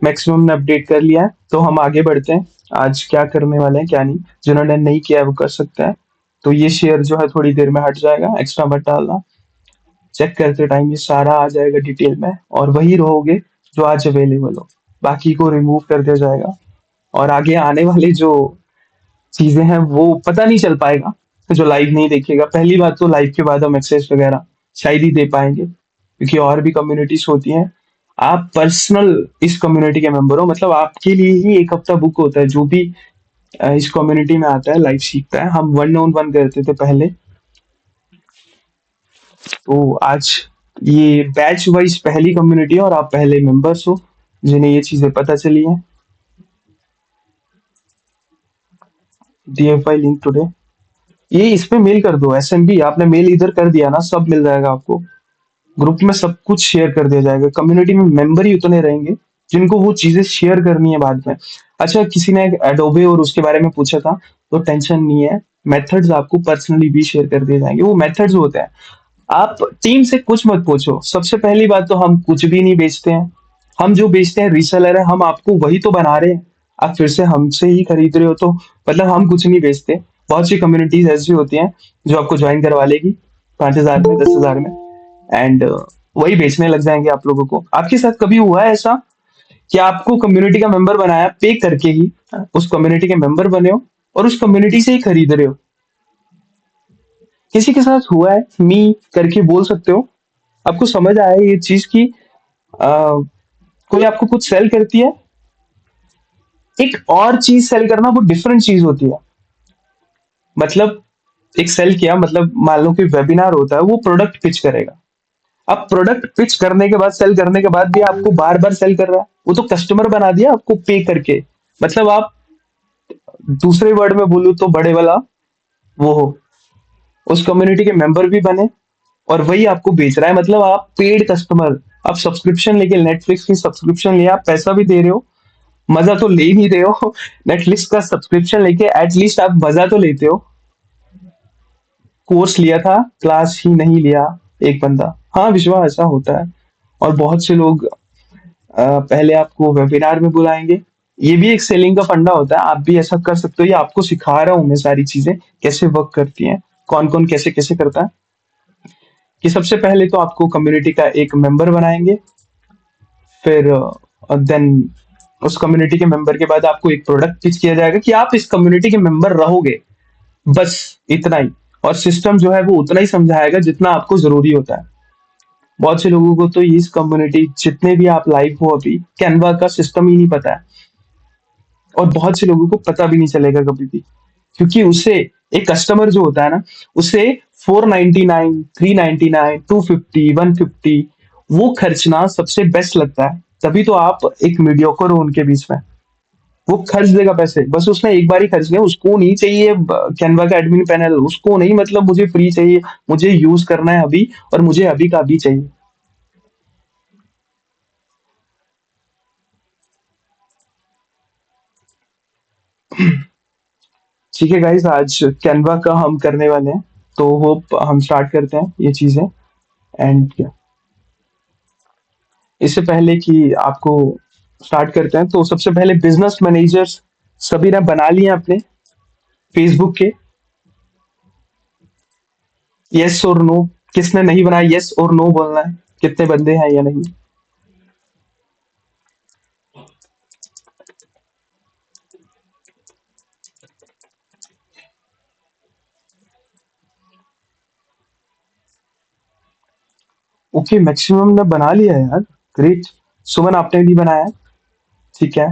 Maximum ने update कर लिया है, तो हम आगे बढ़ते हैं। आज क्या करने वाले हैं क्या नहीं, जिन्होंने नहीं किया है वो कर सकते हैं। तो ये शेयर जो है थोड़ी देर में हट जाएगा, एक्स्ट्रा मत डालना। चेक करते टाइम ये सारा आ जाएगा डिटेल में, और वही रहोगे जो आज अवेलेबल हो। बाकी को रिमूव कर दिया जाएगा, और आगे आने वाले जो चीजें हैं वो पता नहीं चल पाएगा। तो जो लाइव नहीं देखेगा, पहली बात तो लाइव के बाद हम एक्सेस वगैरह शायद ही दे पाएंगे, क्योंकि और भी कम्युनिटीज होती हैं। आप पर्सनल इस कम्युनिटी के मेंबर हो, मतलब आपके लिए ही एक हफ्ता बुक होता है। जो भी इस कम्युनिटी में आता है, लाइव सीखता है। हम 1-on-1 करते थे पहले, तो आज ये बैच वाइज पहली कम्युनिटी है, और आप पहले मेंबर्स हो जिन्हें ये चीजें पता चली हैं। DFI लिंक टुडे, ये इस पे मेल कर दो। SMB आपने मेल इधर कर दिया ना, सब मिल जाएगा आपको। ग्रुप में सब कुछ शेयर कर दिया जाएगा। कम्युनिटी में मेंबर ही उतने रहेंगे जिनको वो चीजें शेयर करनी है बाद में। अच्छा, किसी ने एडोबे और उसके बारे में पूछा था, तो टेंशन नहीं है। मेथड्स आपको पर्सनली भी शेयर कर दिए जाएंगे। वो मेथड्स होते हैं, आप टीम से कुछ मत पूछो। सबसे पहली बात तो हम कुछ भी नहीं बेचते हैं। हम जो बेचते हैं रीसेलर है, हम आपको वही तो बना रहे हैं। आप फिर से हमसे ही खरीद रहे हो, तो मतलब हम कुछ नहीं बेचते। बहुत सी कम्युनिटीज ऐसी होती हैं जो आपको ज्वाइन करवा लेगी 5,000 में, 10,000 में, एंड वही बेचने लग जाएंगे आप लोगों को। आपके साथ कभी हुआ है ऐसा कि आपको कम्युनिटी का मेंबर बनाया पे करके ही, उस कम्युनिटी के मेंबर बने हो और उस कम्युनिटी से ही खरीद रहे हो? किसी के साथ हुआ है? मी करके बोल सकते हो? आपको समझ आया ये चीज की कोई आपको कुछ सेल करती है, एक और चीज सेल करना वो डिफरेंट चीज होती है। मतलब एक सेल किया, मतलब मान लो कि वेबिनार होता है, वो प्रोडक्ट पिच करेगा। अब प्रोडक्ट पिच करने के बाद, सेल करने के बाद भी आपको बार बार सेल कर रहा है, वो तो कस्टमर बना दिया आपको पे करके। मतलब आप दूसरे वर्ड में बोलूं तो बड़े वाला वो हो, उस कम्युनिटी के मेंबर भी बने, और वही आपको बेच रहा है। मतलब आप पेड कस्टमर, आप सब्सक्रिप्शन लेके, नेटफ्लिक्स की सब्सक्रिप्शन लिया, आप पैसा भी दे रहे हो, मजा तो ले ही रहे हो। नेटफ्लिक्स का सब्सक्रिप्शन लेके एटलीस्ट आप मजा तो लेते हो। कोर्स लिया था, क्लास ही नहीं लिया एक बंदा। हाँ, विश्वास ऐसा होता है। और बहुत से लोग पहले आपको वेबिनार में बुलाएंगे। ये भी एक सेलिंग का फंडा होता है, आप भी ऐसा कर सकते हो। ये आपको सिखा रहा हूँ मैं सारी चीजें कैसे वर्क करती हैं, कौन कौन कैसे कैसे करता है। कि सबसे पहले तो आपको कम्युनिटी का एक मेंबर बनाएंगे, फिर देन उस कम्युनिटी के मेंबर के बाद आपको एक प्रोडक्ट पिच किया जाएगा कि आप इस कम्युनिटी के मेंबर रहोगे, बस इतना ही। और सिस्टम जो है वो उतना ही समझाएगा जितना आपको जरूरी होता है। बहुत से लोगों को तो इस कम्युनिटी, जितने भी आप लाइव हो अभी, कैनवा का सिस्टम ही नहीं पता है। और बहुत से लोगों को पता भी नहीं चलेगा कभी भी, क्योंकि उसे, एक कस्टमर जो होता है ना, उसे 499, 399, 250, 150 वो खर्चना सबसे बेस्ट लगता है। तभी तो आप एक मीडियोकर हो उनके बीच में। वो खर्च देगा पैसे, बस उसने एक बार ही खर्च लिया। उसको नहीं चाहिए कैनवा का एडमिन पैनल, उसको नहीं, मतलब मुझे फ्री चाहिए, मुझे यूज करना है अभी, और मुझे अभी का अभी चाहिए। ठीक है गाइस, आज कैनवा का हम करने वाले हैं, तो होप हम स्टार्ट करते हैं ये चीजें। एंड इससे पहले कि आपको स्टार्ट करते हैं, तो सबसे पहले बिजनेस मैनेजर्स सभी ने बना लिए अपने फेसबुक के? यस और नो, किसने नहीं बनाया यस और नो बोलना है, कितने बंदे हैं या नहीं। ओके, मैक्सिमम ने बना लिया है यार। ग्रेट। सुमन आपने नहीं बनाया? ठीक है।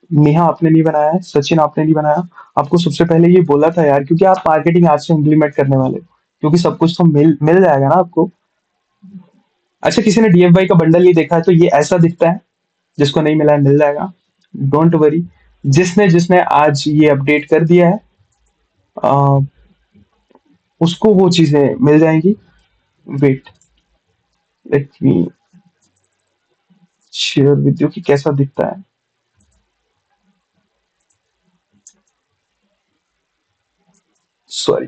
नेहा आपने नहीं बनाया है, सचिन आपने नहीं बनाया। आपको सबसे पहले ये बोला था यार, क्योंकि आप मार्केटिंग आज से इम्प्लीमेंट करने वाले हो, क्योंकि सब कुछ तो मिल मिल जाएगा ना आपको। अच्छा, किसी ने DFY का बंडल नहीं देखा है, तो ये ऐसा दिखता है। जिसको नहीं मिला है मिल जाएगा, डोंट वरी। जिसने जिसने आज ये अपडेट कर दिया है, आ, उसको वो चीजें मिल जाएंगी। Wait, let me share with you कि कैसा दिखता है। सॉरी।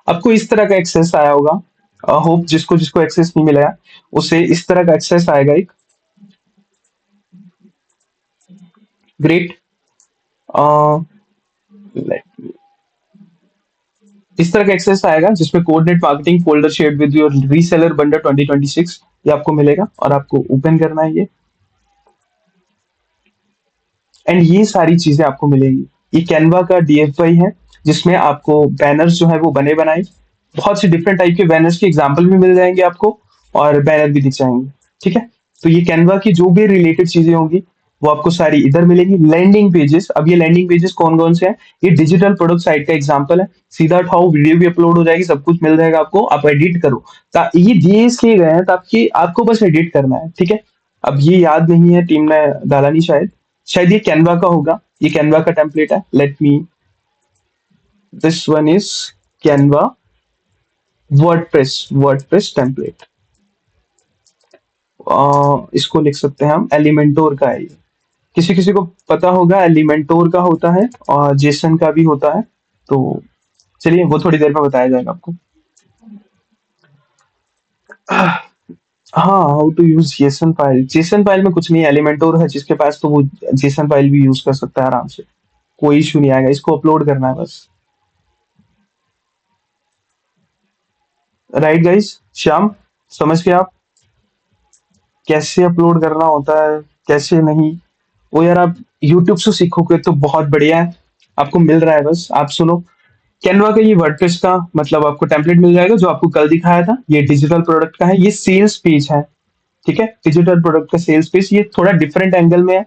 आपको इस तरह का एक्सेस आया होगा। होप जिसको जिसको एक्सेस नहीं मिला है, उसे इस तरह का एक्सेस आएगा एक। ग्रेट। इस तरह का एक्सेस आएगा जिसमें coordinate marketing folder shared with your reseller bundle 2026, ये आपको मिलेगा और आपको ओपन करना है ये। एंड ये सारी चीजें आपको मिलेंगी। ये कैनवा का डीएफआई है जिसमें आपको बैनर्स जो है वो बने बनाए, बहुत से डिफरेंट टाइप के बैनर्स के एग्जांपल भी मिल जाएंगे आपको, और बैनर भी दिख जाएंगे। ठीक है, तो ये कैनवा की जो भी रिलेटेड चीजें होंगी वो आपको सारी इधर मिलेगी। लैंडिंग पेजेस, अब ये लैंडिंग पेजेस कौन कौन से हैं? ये डिजिटल प्रोडक्ट साइट का एग्जांपल है। सीधा उठाओ, वीडियो भी अपलोड हो जाएगी, सब कुछ मिल जाएगा आपको, आप एडिट करो। ये दिए इसलिए गए हैं ताकि आपको बस एडिट करना है। ठीक है, अब ये याद नहीं है, टीम ने डाला नहीं शायद। शायद ये कैनवा का होगा, ये कैनवा का टेम्पलेट है। Let me, this one is Canva WordPress template. इसको लिख सकते हैं हम, एलिमेंटोर का है ये। किसी किसी को पता होगा एलिमेंटोर का होता है और जेसन का भी होता है, तो चलिए वो थोड़ी देर में बताया जाएगा आपको। हाँ, how to use JSON file. JSON file में कुछ नहीं, एलिमेंटोर है जिसके पास तो वो जेसन फाइल भी यूज कर सकता है आराम से, कोई इशू नहीं आएगा। इसको अपलोड करना है बस। राइट गाइस, श्याम, समझ गए आप कैसे अपलोड करना होता है, कैसे नहीं? वो यार आप यूट्यूब से सीखोगे तो बहुत बढ़िया है, आपको मिल रहा है, बस आप सुनो। कैनवा का ये वर्डप्रेस का मतलब आपको टेम्पलेट मिल जाएगा जो आपको कल दिखाया था। ये डिजिटल प्रोडक्ट का है, ये सेल्स पेज है। ठीक है, डिजिटल प्रोडक्ट का सेल्स पेज, ये थोड़ा डिफरेंट एंगल में है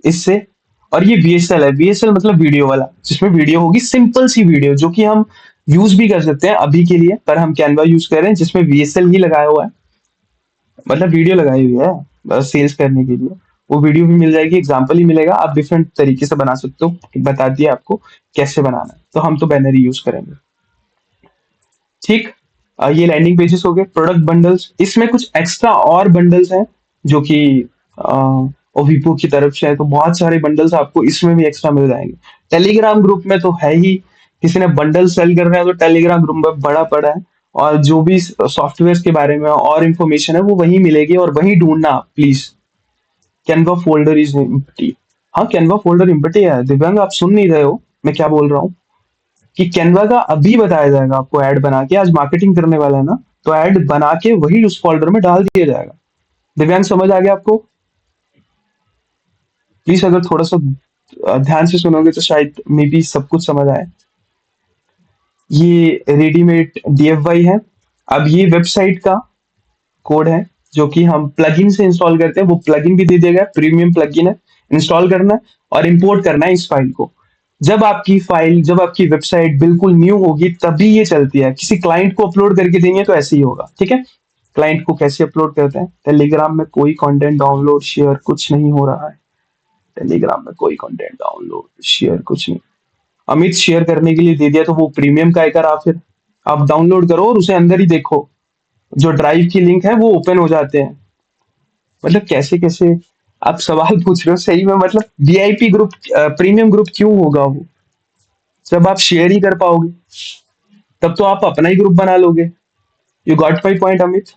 इससे। और ये वीएसएल है, वीएसएल मतलब वीडियो वाला, जिसमें वीडियो होगी, सिंपल सी वीडियो जो कि हम यूज भी कर सकते हैं अभी के लिए, पर हम कैनवा यूज कर रहे हैं जिसमें वीएसएल ही लगाया हुआ है, मतलब वीडियो लगाई हुई है सेल्स करने के लिए। वो वीडियो भी मिल जाएगी, एग्जाम्पल ही मिलेगा, आप डिफरेंट तरीके से बना सकते हो, बता दिया आपको कैसे बनाना है। तो हम तो बैनर ही यूज करेंगे। ठीक। ये लैंडिंग पेजेस हो गए। प्रोडक्ट बंडल्स, इसमें कुछ एक्स्ट्रा और बंडल्स हैं जो कि विपो की तरफ से है, तो बहुत सारे बंडल्स आपको इसमें भी एक्स्ट्रा मिल जाएंगे। टेलीग्राम ग्रुप में तो है ही, किसी ने बंडल सेल कर रहे हैं तो टेलीग्राम ग्रुप में बड़ा पड़ा है, और जो भी सॉफ्टवेयर के बारे में और इन्फॉर्मेशन है वो वहीं मिलेगी, और वहीं ढूंढना please. Canva folder is empty. हाँ, कैनवा फोल्डर एम्प्टी है दिव्यांग, आप सुन नहीं रहे हो मैं क्या बोल रहा हूँ? कि कैनवा का अभी बताया जाएगा आपको, ऐड बना के, आज मार्केटिंग करने वाला है ना, तो ऐड बना के वही उस फोल्डर में डाल दिया जाएगा। दिव्यांग समझ आ गया आपको? प्लीज अगर थोड़ा सा ध्यान से सुनोगे तो शायद मे बी सब कुछ समझ आए। ये रेडीमेड डीएफवाई है। अब ये वेबसाइट का कोड है जो कि हम प्लगइन से इंस्टॉल करते हैं, वो प्लगइन भी दे देगा, प्रीमियम प्लगइन है। इंस्टॉल करना है और इंपोर्ट करना है इस फाइल को। जब आपकी वेबसाइट बिल्कुल न्यू होगी तभी ये चलती है, किसी क्लाइंट को अपलोड करके देंगे तो ऐसे ही होगा। ठीक है, क्लाइंट को कैसे अपलोड करते हैं? टेलीग्राम में कोई कंटेंट डाउनलोड शेयर कुछ नहीं हो रहा है। टेलीग्राम में कोई कंटेंट डाउनलोड शेयर कुछ नहीं। अमित शेयर करने के लिए दे दिया तो वो प्रीमियम का आएगा, फिर आप डाउनलोड करो और उसे अंदर ही देखो, जो ड्राइव की लिंक है वो ओपन हो जाते हैं। मतलब कैसे कैसे आप सवाल पूछ रहे हो सही में, मतलब वीआईपी ग्रुप, प्रीमियम ग्रुप क्यों होगा वो? जब आप शेयर ही कर पाओगे तब तो आप अपना ही ग्रुप बना लोगे। You got my point Amit?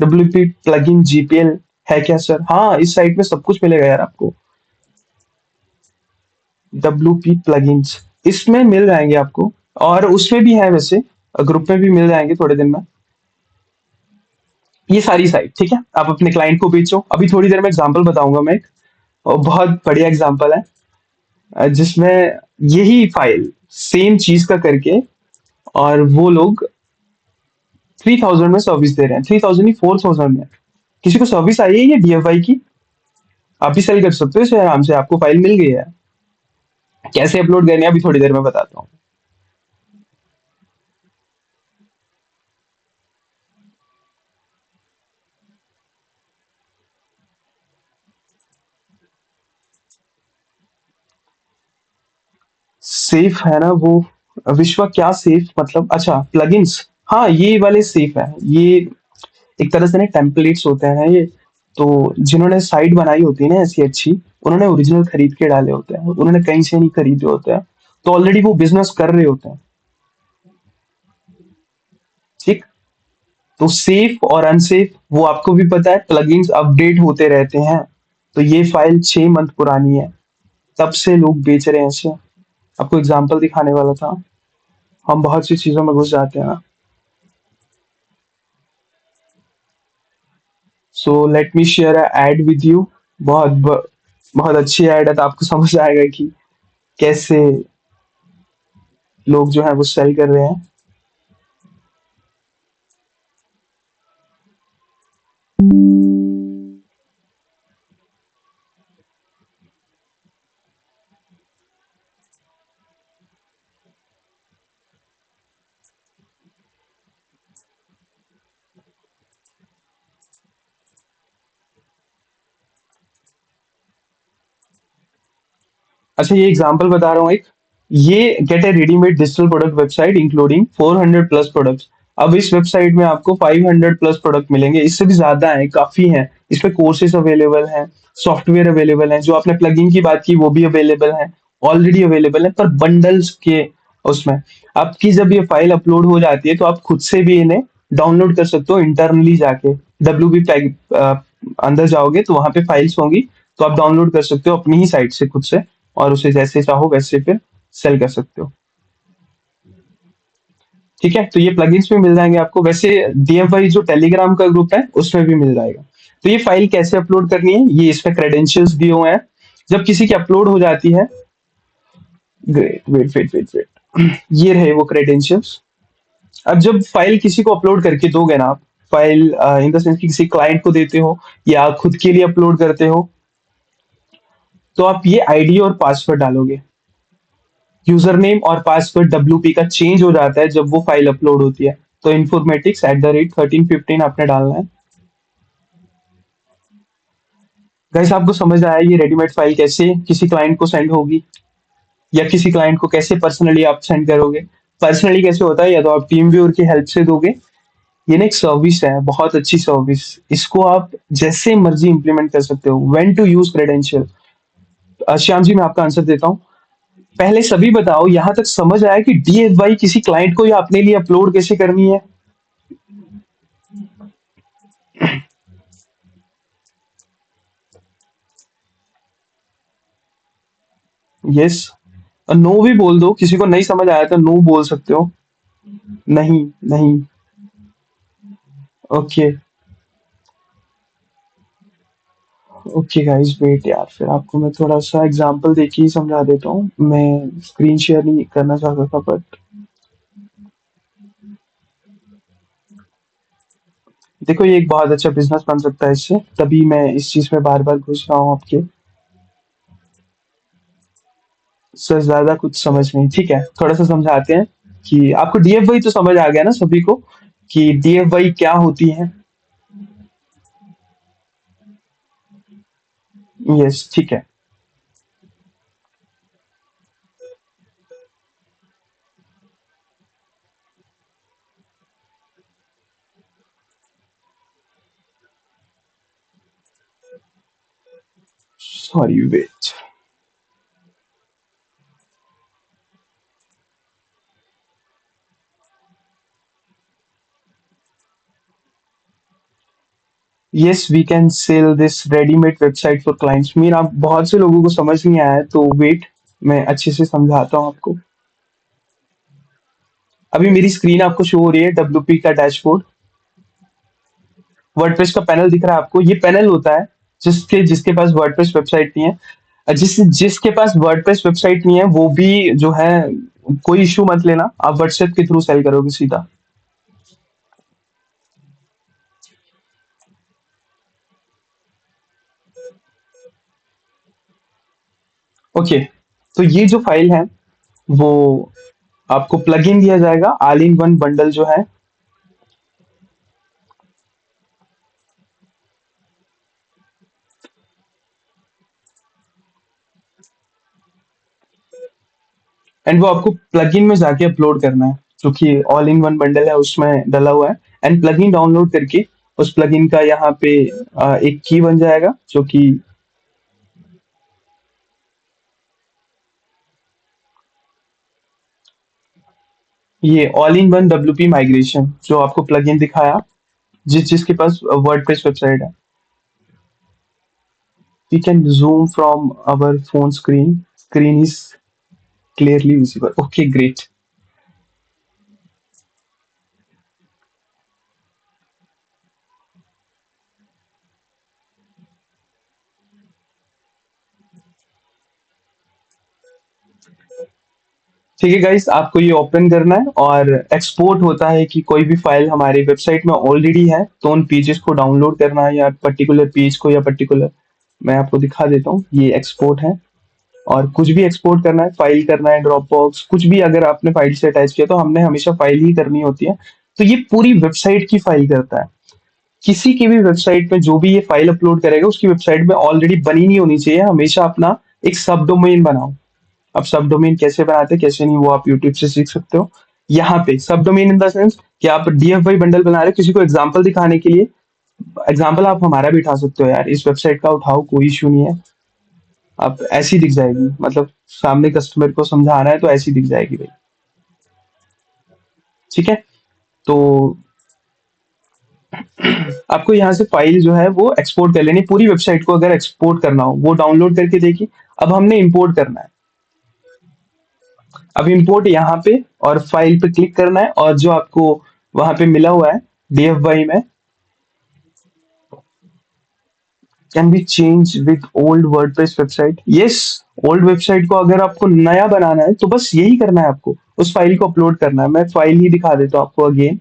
WP plugin GPL है क्या सर? हाँ, इस साइट में सब कुछ मिलेगा यार आपको। डब्ल्यूपी प्लगइन्स इसमें मिल जाएंगे आपको, और उसमें भी है वैसे, ग्रुप में भी मिल जाएंगे थोड़े दिन में। ये सारी साइट, ठीक है, आप अपने क्लाइंट को बेचो। अभी थोड़ी देर में एग्जांपल बताऊंगा मैं एक, और बहुत बढ़िया एग्जांपल है, जिसमें यही फाइल सेम चीज का करके, और वो लोग 3000 में सर्विस दे रहे हैं, 3000 नहीं 4000 में। किसी को सर्विस आई है ये डीएफआई की? आप भी सेल कर सकते हो इसे आराम से, आपको फाइल मिल गई है। कैसे अपलोड करनी है अभी थोड़ी देर में बताता हूँ। सेफ है ना वो? विश्वा क्या सेफ मतलब? अच्छा, प्लगइन्स, हाँ ये वाले सेफ है। ये एक तरह से ना टेम्पलेट्स होते हैं ये, तो जिन्होंने साइट बनाई होती है ना ऐसी अच्छी, उन्होंने ओरिजिनल खरीद के डाले होते हैं, उन्होंने कहीं से नहीं खरीदे होते हैं, तो ऑलरेडी वो बिजनेस कर रहे होते हैं। तो सेफ और अनसेफ वो आपको भी पता है, प्लगइन्स अपडेट होते रहते हैं। तो ये फाइल 6 मंथ पुरानी है, तब से लोग बेच रहे हैं इसे। आपको एग्जांपल दिखाने वाला था। हम बहुत सी चीजों में घुस जाते हैं ना। So let me share a ad with you. बहुत अच्छी एड है, तो आपको समझ आएगा कि कैसे लोग जो है वो सेल कर रहे हैं। अच्छा, ये एग्जांपल बता रहा हूँ एक। ये गेट ए readymade digital product website including 400 plus products. अब इस वेबसाइट में आपको 500 प्लस प्रोडक्ट मिलेंगे, इससे भी ज्यादा है, काफी है। इस पे कोर्सेज अवेलेबल हैं, सॉफ्टवेयर अवेलेबल है, जो आपने प्लगइन की बात की वो भी अवेलेबल है, ऑलरेडी अवेलेबल है, पर बंडल्स के उसमें। आपकी जब ये फाइल अपलोड हो जाती है तो आप खुद से भी इन्हें डाउनलोड कर सकते हो इंटरनली जाके। डब्ल्यू बी पैक अंदर जाओगे तो वहां पे फाइल्स होंगी, तो आप डाउनलोड कर सकते हो अपनी ही साइट से खुद से, और उसे जैसे चाहो वैसे फिर सेल कर सकते हो। ठीक है, तो ये प्लगइन्स में मिल जाएंगे आपको। वैसे डीएफआई जो टेलीग्राम का ग्रुप है उसमें भी मिल जाएगा। तो ये फाइल कैसे अपलोड करनी है, ये इसमें क्रेडेंशियल्स दिए हुए हैं। जब किसी की अपलोड हो जाती है, great, wait wait wait wait, ये रहे वो क्रेडेंशियल्स। अब जब फाइल किसी को अपलोड करके दोगे ना आप, फाइल इन द सेंस कि किसी क्लाइंट को देते हो या खुद के लिए अपलोड करते हो, तो आप ये आईडी और पासवर्ड डालोगे। यूजर नेम और पासवर्ड डब्ल्यूपी का चेंज हो जाता है जब वो फाइल अपलोड होती है। तो informatics@1315 आपने डालना है। गाइस, आपको समझ आया ये रेडीमेड फाइल कैसे किसी क्लाइंट को सेंड होगी, या किसी क्लाइंट को कैसे पर्सनली आप सेंड करोगे। पर्सनली कैसे होता है, या तो आप टीम व्यूअर की हेल्प से दोगे। ये ना एक सर्विस है, बहुत अच्छी सर्विस। इसको आप जैसे मर्जी इंप्लीमेंट कर सकते हो। When to use credential. Shyam ji, मैं आपका आंसर देता हूँ। पहले सभी बताओ, यहाँ तक समझ आया कि डीएफवाई किसी क्लाइंट को या अपने लिए अपलोड कैसे करनी है। यस, नो भी बोल दो, किसी को नहीं समझ आया तो नो बोल सकते हो। नहीं, नहीं। ओके, ओके गाइस, वेट यार, फिर आपको मैं थोड़ा सा एग्जांपल देके ही समझा देता हूँ। मैं स्क्रीन शेयर नहीं करना चाहता था, बट देखो, ये एक बहुत अच्छा बिजनेस बन सकता है इससे, तभी मैं इस चीज में बार बार घुस रहा हूँ आपके। सर, ज्यादा कुछ समझ नहीं, ठीक है, थोड़ा सा समझाते हैं कि आपको डीएफवाई तो समझ आ गया ना सभी को, कि डीएफवाई क्या होती है। यस, ठीक है। Sorry, wait. Yes, we can sell this readymade website for clients. Mean आप बहुत से लोगों को समझ नहीं आया है, तो वेट, मैं अच्छे से समझाता हूँ आपको। अभी मेरी स्क्रीन आपको शो हो रही है, डब्ल्यूपी का डैशबोर्ड। वर्डप्रेस का पैनल दिख रहा है आपको। ये पैनल होता है जिसके जिसके पास वर्डप्रेस वेबसाइट नहीं है। जिसके पास वर्डप्रेस वेबसाइट नहीं है वो भी जो है, कोई इशू मत लेना, आप व्हाट्सएप के थ्रू सेल करोगे सीधा। ओके, तो ये जो फाइल है वो आपको प्लगइन दिया जाएगा, ऑल इन वन बंडल जो है। एंड वो आपको प्लगइन में जाके अपलोड करना है, जो कि ऑल इन वन बंडल है उसमें डला हुआ है। एंड प्लगइन डाउनलोड करके उस प्लगइन का यहाँ पे एक की बन जाएगा, जो कि ये all in one WP migration जो आपको प्लगइन दिखाया, जिसके पास वर्डप्रेस वेबसाइट है। We can zoom from our phone screen. Screen is clearly visible. Okay, great. ठीक है गाइस, आपको ये ओपन करना है और एक्सपोर्ट होता है कि कोई भी फाइल हमारी वेबसाइट में ऑलरेडी है तो उन पेजेस को डाउनलोड करना है, या पर्टिकुलर पेज को, या पर्टिकुलर, मैं आपको दिखा देता हूँ, ये एक्सपोर्ट है। और कुछ भी एक्सपोर्ट करना है, फाइल करना है, ड्रॉप बॉक्स, कुछ भी अगर आपने फाइल से अटैच किया तो हमने हमेशा फाइल ही करनी होती है। तो ये पूरी वेबसाइट की फाइल करता है। किसी की भी वेबसाइट में जो भी ये फाइल अपलोड करेगा उसकी वेबसाइट में ऑलरेडी बनी नहीं होनी चाहिए। हमेशा अपना एक सब डोमेन बनाओ। अब सब डोमेन कैसे बनाते हैं कैसे नहीं, वो आप यूट्यूब से सीख सकते हो। यहाँ पे सब डोमेन इन द सेंस कि आप डीएफआई बंडल बना रहे हो किसी को एग्जांपल दिखाने के लिए। एग्जांपल आप हमारा भी उठा सकते हो यार, इस वेबसाइट का उठाओ, कोई इशू नहीं है। आप ऐसी दिख जाएगी, मतलब सामने कस्टमर को समझाना है तो ऐसी दिख जाएगी भाई। ठीक है। तो आपको यहाँ से फाइल जो है वो एक्सपोर्ट कर लेनी, पूरी वेबसाइट को अगर एक्सपोर्ट करना हो वो डाउनलोड करके देखिए। अब हमने इंपोर्ट करना है। अब इंपोर्ट यहाँ पे और फाइल पे क्लिक करना है, और जो आपको वहां पे मिला हुआ है डीएफवाई में, can be change with old WordPress website. Yes, old website को अगर आपको नया बनाना है तो बस यही करना है, आपको उस फाइल को अपलोड करना है। मैं फाइल ही दिखा देता हूँ आपको अगेन।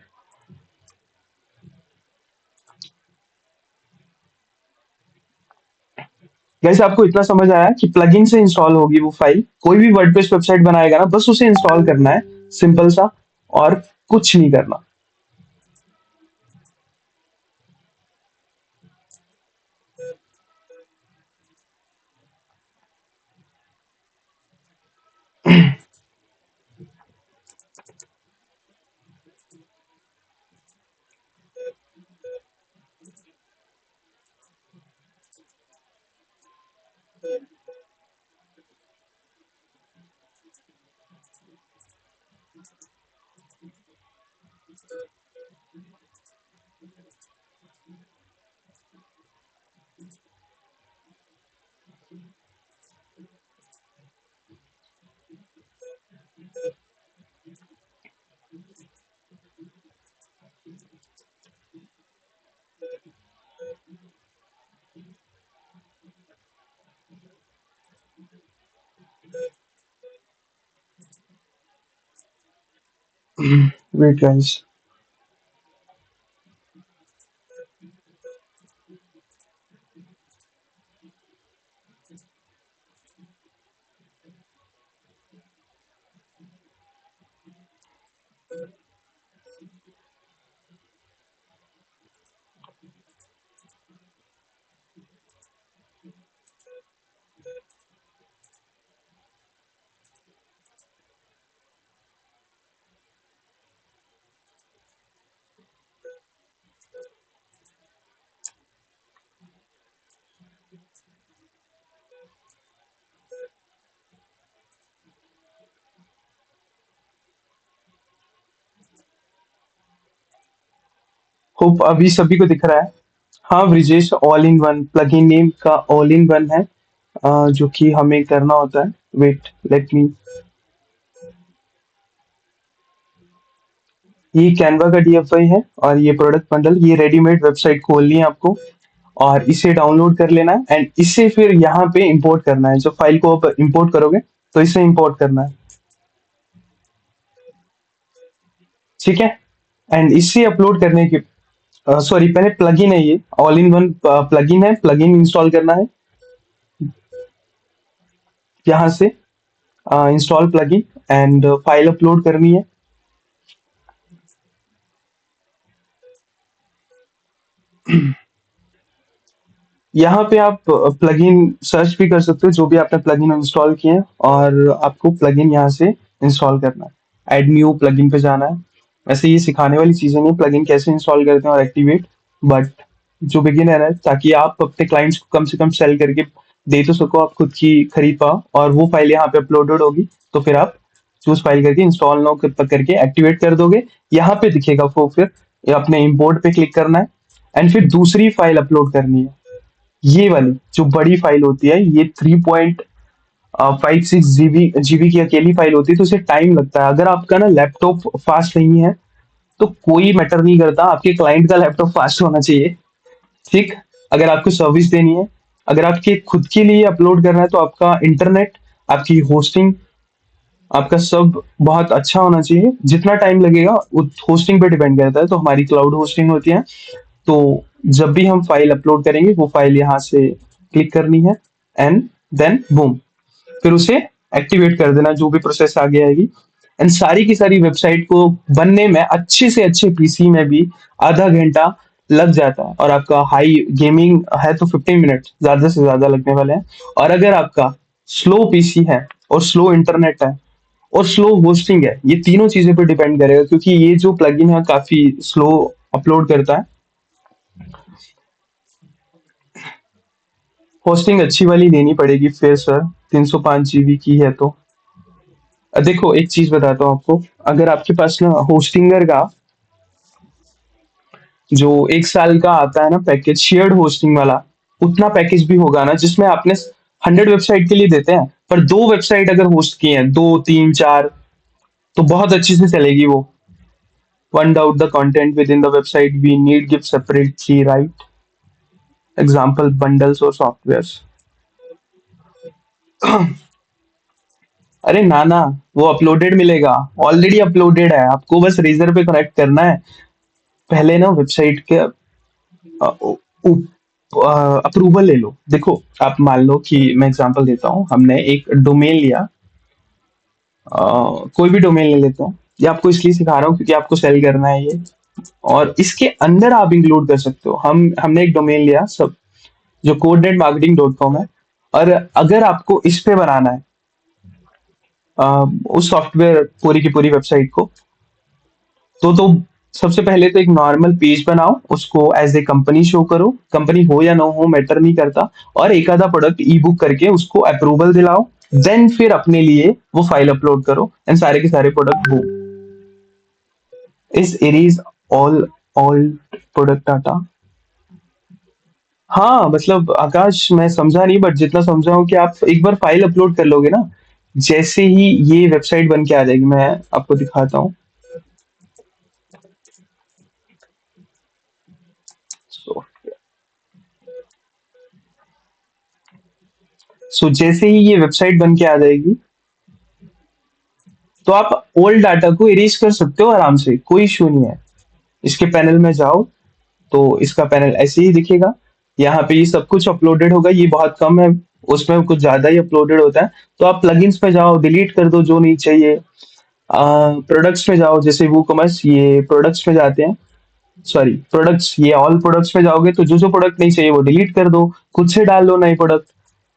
जैसे आपको इतना समझ आया कि प्लगइन से इंस्टॉल होगी वो फाइल, कोई भी वर्डप्रेस वेबसाइट बनाएगा ना बस उसे इंस्टॉल करना है, सिंपल सा, और कुछ नहीं करना। वेट गाइस, होप अभी सभी को दिख रहा है। हाँ Brijesh, all in one plugin name का ऑल इन वन है, जो कि हमें करना होता है। वेट, लेट मी, ये कैनवा का डीएफआई है और ये प्रोडक्ट बंडल, ये रेडीमेड वेबसाइट खोलनी है आपको और इसे डाउनलोड कर लेना है, एंड इसे फिर यहाँ पे इंपोर्ट करना है। जब फाइल को आप इंपोर्ट करोगे तो इसे इंपोर्ट करना है। ठीक है। एंड इसे अपलोड करने के, सॉरी, पहले प्लगइन है, ये ऑल इन वन प्लगइन है, प्लगइन इंस्टॉल करना है यहाँ से, install plugin, and file upload करनी है। यहाँ पे आप प्लगइन सर्च भी कर सकते हो, जो भी आपने प्लगइन इंस्टॉल किए हैं, और आपको प्लगइन यहाँ से इंस्टॉल करना है। एड न्यू प्लगइन पे जाना है। वैसे ये सिखाने वाली चीजें नहीं, प्लगइन कैसे इंस्टॉल करते हैं और एक्टिवेट, बट जो बिगिनर है, ताकि आप अपने क्लाइंट्स को कम से कम सेल करके दे तो सको, आप खुद की खरीद पाओ, और वो फाइल यहाँ पे अपलोडेड होगी तो फिर आप चूज फाइल करके इंस्टॉल नाउ करके एक्टिवेट कर दोगे। यहाँ पे दिखेगा वो फिर ये अपने इंपोर्ट पे क्लिक करना है एंड फिर दूसरी फाइल अपलोड करनी है। ये वाली जो बड़ी फाइल होती है, ये 3.56 जीबी की अकेली फाइल होती है, तो उसे टाइम लगता है। अगर आपका ना लैपटॉप फास्ट नहीं है तो कोई मैटर नहीं करता, आपके क्लाइंट का लैपटॉप फास्ट होना चाहिए। ठीक। अगर आपको सर्विस देनी है, अगर आपके खुद के लिए अपलोड करना है, तो आपका इंटरनेट, आपकी होस्टिंग, आपका सब बहुत अच्छा होना चाहिए। जितना टाइम लगेगा वो होस्टिंग पे डिपेंड करता है। तो हमारी क्लाउड होस्टिंग होती है। तो जब भी हम फाइल अपलोड करेंगे, वो फाइल यहाँ से क्लिक करनी है एंड देन बूम, फिर उसे एक्टिवेट कर देना, जो भी प्रोसेस आगे आएगी। एंड सारी की सारी वेबसाइट को बनने में अच्छे से अच्छे पीसी में भी आधा घंटा लग जाता है, और आपका हाई गेमिंग है तो 15 मिनट ज्यादा से ज्यादा लगने वाले हैं। और अगर आपका स्लो पीसी है और स्लो इंटरनेट है और स्लो होस्टिंग है, ये तीनों चीजों पर डिपेंड करेगा, क्योंकि ये जो प्लगइन है काफी स्लो अपलोड करता है। होस्टिंग अच्छी वाली लेनी पड़ेगी फिर सर, 305 जीबी की है तो। देखो एक चीज बताता हूँ आपको, अगर आपके पास ना होस्टिंगर का जो 1 साल का आता है ना पैकेज, शेयर्ड होस्टिंग वाला, उतना पैकेज भी होगा ना, जिसमें आपने 100 वेबसाइट के लिए देते हैं, पर 2 वेबसाइट अगर होस्ट किए हैं, 2 3 4, तो बहुत अच्छी से चलेगी वो। One doubt the content within the website we need give separately, right? Example bundles और सॉफ्टवेयर। अरे ना ना, वो अपलोडेड मिलेगा, ऑलरेडी अपलोडेड है, आपको बस रेजर पे कनेक्ट करना है। पहले ना वेबसाइट के अप्रूवल ले लो। देखो आप मान लो कि मैं एग्जांपल देता हूँ, हमने एक डोमेन लिया, कोई भी डोमेन ले लेते हैं। ये आपको इसलिए सिखा रहा हूँ क्योंकि आपको सेल करना है ये, और इसके अंदर आप इंक्लूड कर सकते हो। हमने एक डोमेन लिया सब, जो codenemarketing.com है। और अगर आपको इस पे बनाना है उस सॉफ्टवेयर पूरी की पूरी वेबसाइट को, तो सबसे पहले तो एक नॉर्मल पेज बनाओ, उसको एज ए कंपनी शो करो, कंपनी हो या ना हो मैटर नहीं करता, और एक आधा प्रोडक्ट ई बुक करके उसको अप्रूवल दिलाओ। देन फिर अपने लिए वो फाइल अपलोड करो एंड सारे के सारे प्रोडक्ट वो is erase all product data. हाँ मतलब आकाश, मैं समझा नहीं, बट जितना समझा हूँ कि आप एक बार फाइल अपलोड कर लोगे ना, जैसे ही ये वेबसाइट बन के आ जाएगी, मैं आपको दिखाता हूँ। सो जैसे ही ये वेबसाइट बन के आ जाएगी, तो आप ओल्ड डाटा को इरेज कर सकते हो आराम से, कोई इशू नहीं है। इसके पैनल में जाओ, तो इसका पैनल ऐसे ही दिखेगा। यहाँ पे ये सब कुछ अपलोडेड होगा, ये बहुत कम है, उसमें कुछ ज्यादा ही अपलोडेड होता है। तो आप प्लगइन्स में जाओ, डिलीट कर दो जो नहीं चाहिए। प्रोडक्ट्स में जाओ, जैसे वो कॉमर्स, ये प्रोडक्ट्स में जाते हैं, सॉरी प्रोडक्ट्स, ये ऑल प्रोडक्ट्स में जाओगे तो जो जो प्रोडक्ट नहीं चाहिए वो डिलीट कर दो, खुद से डाल लो नए प्रोडक्ट।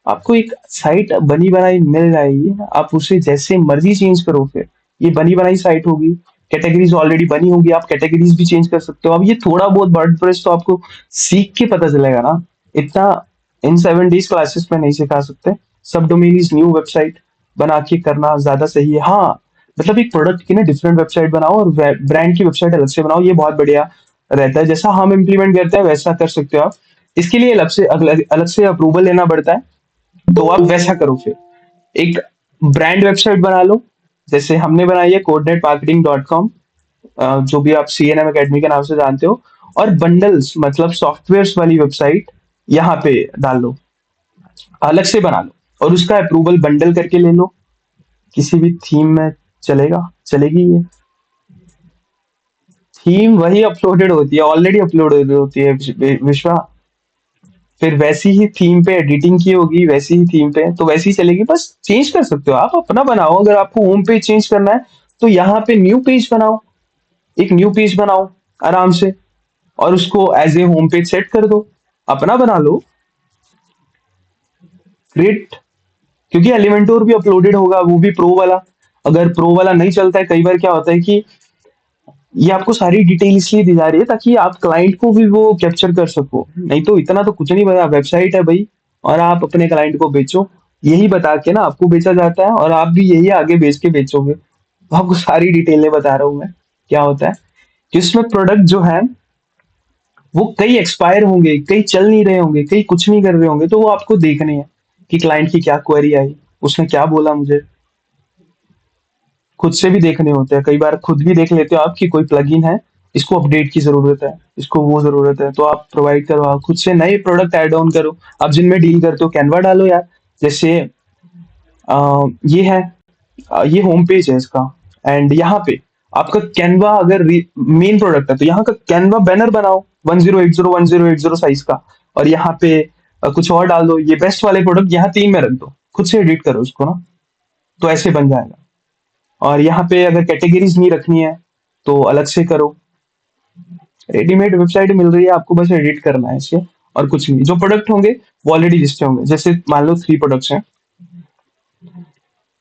आपको एक साइट बनी बनाई मिल जाएगी, आप उसे जैसे मर्जी चेंज करो। फिर ये बनी बनाई साइट होगी, कैटेगरीज ऑलरेडी बनी होगी, आप कैटेगरीज भी चेंज कर सकते हो। अब ये थोड़ा बहुत वर्डप्रेस तो आपको सीख के पता चलेगा ना, इतना इन 7 डेज क्लासेस में नहीं सिखा सकते। सब डोमेन इज न्यू वेबसाइट बना के करना ज्यादा सही है। हाँ मतलब एक प्रोडक्ट की ना डिफरेंट वेबसाइट बनाओ और ब्रांड की वेबसाइट अलग से बनाओ, ये बहुत बढ़िया रहता है। जैसा हम इम्प्लीमेंट करते हैं वैसा कर सकते हो आप। इसके लिए अलग से अप्रूवल लेना पड़ता है, तो आप वैसा करो। फिर एक ब्रांड वेबसाइट बना लो, जैसे हमने बनाई है coordinatemarketing.com, जो भी आप CNM अकेडमी के नाम से जानते हो। और बंडल्स मतलब सॉफ्टवेयर वाली वेबसाइट यहाँ पे डाल लो, अलग से बना लो, और उसका अप्रूवल बंडल करके ले लो। किसी भी थीम में चलेगा, चलेगी ये थीम, वही अपलोडेड होती है, ऑलरेडी अपलोडेड होती है विश्वा। फिर वैसी ही थीम पे एडिटिंग की होगी, वैसी ही थीम पे तो वैसी ही चलेगी। बस चेंज कर सकते हो, आप अपना बनाओ। अगर आपको होम पेज चेंज करना है तो यहाँ पे न्यू पेज बनाओ, एक न्यू पेज बनाओ आराम से, और उसको as a home page set कर दो, अपना बना लो। ग्रेट। क्योंकि एलिमेंटोर भी अपलोडेड होगा, वो भी प्रो वाला। अगर प्रो वाला नहीं चलता है, कई बार क्या होता है कि ये आपको सारी डिटेल इसलिए दी जा रही है ताकि आप क्लाइंट को भी वो कैप्चर कर सको, नहीं तो इतना तो कुछ नहीं बता, वेबसाइट है भाई, और आप अपने क्लाइंट को बेचो। यही बता के ना आपको बेचा जाता है, और आप भी यही आगे बेच के बेचोगे। तो आपको सारी डिटेलें बता रहा हूँ मैं क्या होता है। कि उसमें प्रोडक्ट जो है वो कई एक्सपायर होंगे, कई चल नहीं रहे होंगे, कई कुछ नहीं कर रहे होंगे, तो वो आपको देखने हैं कि क्लाइंट की क्या क्वेरी आई, उसने क्या बोला मुझे। खुद से भी देखने होते हैं, कई बार खुद भी देख लेते हो आप कि कोई प्लगइन है, इसको अपडेट की जरूरत है, इसको वो जरूरत है, तो आप प्रोवाइड करवाओ, खुद से नए प्रोडक्ट ऐड ऑन करो। आप जिनमें डील करते हो कैनवा डालो यार। जैसे ये है, ये होम पेज है इसका, एंड यहाँ पे आपका कैनवा अगर मेन प्रोडक्ट है तो यहाँ का कैनवा बैनर बनाओ 1080 1080 साइज का, और यहाँ पे कुछ और डाल दो, ये बेस्ट वाले प्रोडक्ट यहाँ 3 में रख दो, खुद से एडिट करो उसको ना, तो ऐसे बन जाएगा। और यहाँ पे अगर कैटेगरीज नहीं रखनी है तो अलग से करो। रेडीमेड वेबसाइट मिल रही है आपको, बस एडिट करना है इसे, और कुछ नहीं। जो प्रोडक्ट होंगे वो ऑलरेडी लिस्टेड होंगे, जैसे मान लो 3 प्रोडक्ट्स हैं,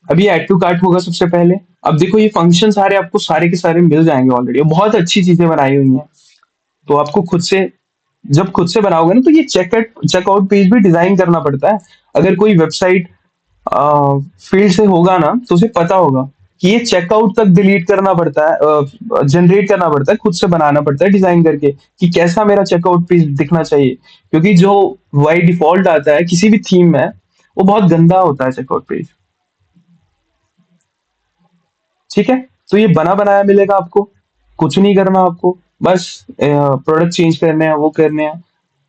अभी ऐड टू कार्ट होगा सबसे पहले। अब देखो ये फंक्शन सारे आपको सारे के सारे मिल जाएंगे ऑलरेडी, बहुत अच्छी चीजें बनाई हुई हैं। तो आपको खुद से, जब खुद से बनाओगे ना, तो ये चेकआउट पेज भी डिजाइन करना पड़ता है। अगर कोई वेबसाइट फील्ड से होगा ना तो उसे पता होगा कि ये चेकआउट तक डिलीट करना पड़ता है, जनरेट करना पड़ता है, खुद से बनाना पड़ता है डिजाइन करके कि कैसा मेरा चेकआउट पेज दिखना चाहिए। क्योंकि जो बाई डिफॉल्ट आता है किसी भी थीम में, वो बहुत गंदा होता है चेकआउट पेज। ठीक है, तो ये बना बनाया मिलेगा आपको, कुछ नहीं करना आपको, बस प्रोडक्ट चेंज करने हैं, वो करने हैं,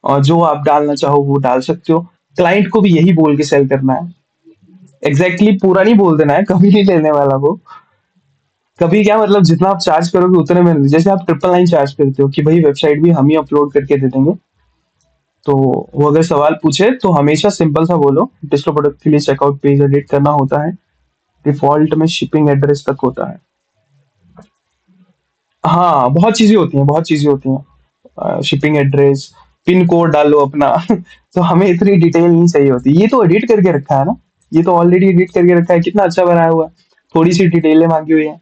और जो आप डालना चाहो वो डाल सकते हो। क्लाइंट को भी यही बोल के सेल करना है, पूरा नहीं बोल देना है, कभी नहीं लेने वाला वो। कभी क्या मतलब, जितना आप चार्ज करोगे उतने में, जैसे आप 999 चार्ज करते हो कि भाई वेबसाइट भी हम ही अपलोड करके दे देंगे, तो वो अगर सवाल पूछे तो हमेशा सिंपल सा बोलो, डिस्ट्रो प्रोडक्ट के लिए चेकआउट पेज एडिट करना होता है, डिफॉल्ट में शिपिंग एड्रेस तक होता है। हाँ, बहुत चीजें होती हैं, बहुत चीजें होती हैं, शिपिंग एड्रेस, पिन कोड डालो अपना तो हमें इतनी डिटेल नहीं चाहिए होती, ये तो एडिट करके रखा है ना, ये तो ऑलरेडी एडिट करके रखा है, कितना अच्छा बनाया हुआ है। थोड़ी सी डिटेलें मांगी हुई है।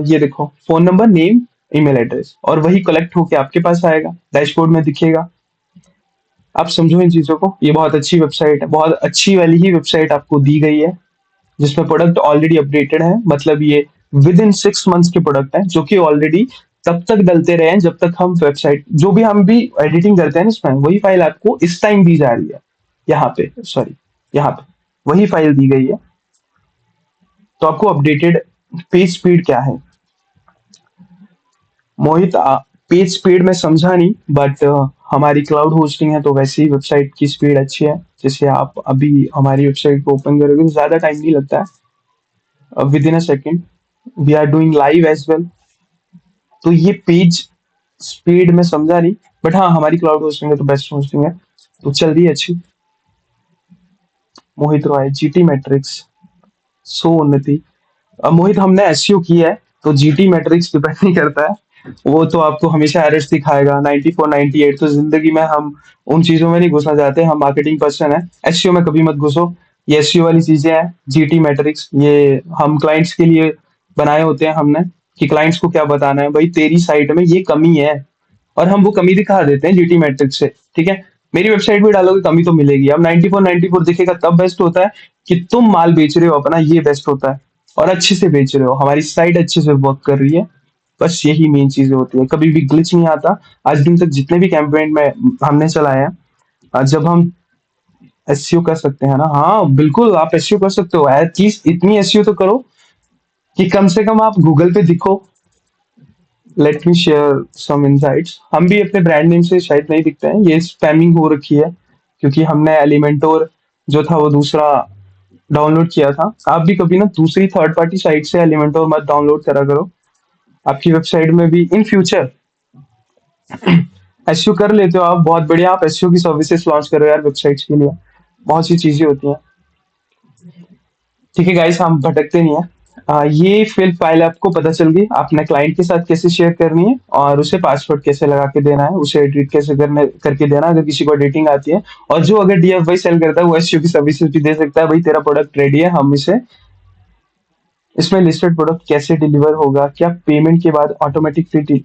ये देखो, phone number, name, email address, और वही कलेक्ट होके आपके पास आएगा, डैशबोर्ड में दिखेगा। आप समझो इन चीजों को, ये बहुत अच्छी वेबसाइट है, बहुत अच्छी वाली ही वेबसाइट आपको दी गई है, जिसमें प्रोडक्ट ऑलरेडी अपडेटेड है, मतलब ये विद इन 6 मंथ्स के प्रोडक्ट है, जो कि ऑलरेडी तब तक डलते रहे हैं जब तक हम वेबसाइट, जो भी हम भी एडिटिंग करते हैं ना इसमें, वही फाइल आपको इस टाइम दी जा रही है, यहाँ पे सॉरी, यहाँ पे वही फाइल दी गई है। तो आपको अपडेटेड पेज स्पीड क्या है, मोहित, पेज स्पीड में समझा नहीं, बट हमारी क्लाउड होस्टिंग है तो वैसे ही वेबसाइट की स्पीड अच्छी है। जैसे आप अभी हमारी वेबसाइट को ओपन करोगे तो ज्यादा टाइम नहीं लगता है, within a second. We are doing live as well. तो ये पेज स्पीड में समझा नहीं, बट हाँ हमारी क्लाउड होस्टिंग है तो बेस्ट होस्टिंग है, तो चल रही है अच्छी। मोहित रॉय, जीटी मैट्रिक्स, सो उन्नति। अब मोहित हमने एसईओ की है, तो जीटी मैट्रिक्स डिपेंड नहीं करता है, वो तो आपको हमेशा एरर्स दिखाएगा 94 98। तो जिंदगी में हम उन चीजों में नहीं घुसना चाहते, हम मार्केटिंग पर्सन है, एसईओ में कभी मत घुसो। ये एसईओ वाली चीजें हैं, जीटी मैट्रिक्स ये हम क्लाइंट्स के लिए बनाए होते हैं हमने, कि क्लाइंट्स को क्या बताना है, भाई तेरी साइट में ये कमी है, और हम वो कमी दिखा देते हैं जीटी मैट्रिक्स से। ठीक है, मेरी वेबसाइट भी डालोगे कमी तो मिलेगी। अब 94 दिखेगा तब बेस्ट होता है कि तुम माल बेच रहे हो अपना, ये बेस्ट होता है, और अच्छे से बेच रहे हो, हमारी साइट अच्छे से वर्क कर रही है। बस यही मेन चीजें होती है, कभी भी ग्लिच नहीं आता। आज दिन तक जितने भी कैंपेन में हमने चलाए हैं, जब हम एसईओ कर सकते हैं ना, हाँ बिल्कुल आप एसईओ कर सकते हो, एटलीस्ट इतनी एसईओ तो करो कि कम से कम आप गूगल पे दिखो। Let me share some insights, हम भी अपने ब्रांड नेम से शायद नहीं दिखते हैं, ये स्पैमिंग हो रखी है, क्योंकि हमने एलिमेंटोर जो था वो दूसरा डाउनलोड किया था। आप भी कभी ना दूसरी थर्ड पार्टी साइट से एलिमेंटोर मत डाउनलोड करा करो, आपकी वेबसाइट में भी इन फ्यूचर एसईओ कर लेते हो आप, बहुत बढ़िया, आप एसईओ की सर्विसेज लॉन्च करो यार वेबसाइट्स के लिए, बहुत सी चीजें होती हैं। ठीक है गाइस, हम भटकते नहीं है। ये फिल फाइल आपको पता चल गई, आपने क्लाइंट के साथ कैसे शेयर करनी है, और उसे पासवर्ड कैसे लगा के देना है, उसे एडिट कैसे करने करके देना है अगर किसी को एडिटिंग आती है। और जो अगर डीएफवाई सेल करता है वो एसईओ की सर्विसेज भी दे सकता है, भाई तेरा प्रोडक्ट रेडी है, हम इसे, इसमें लिस्टेड प्रोडक्ट कैसे डिलीवर होगा, क्या पेमेंट के बाद ऑटोमेटिक फिट,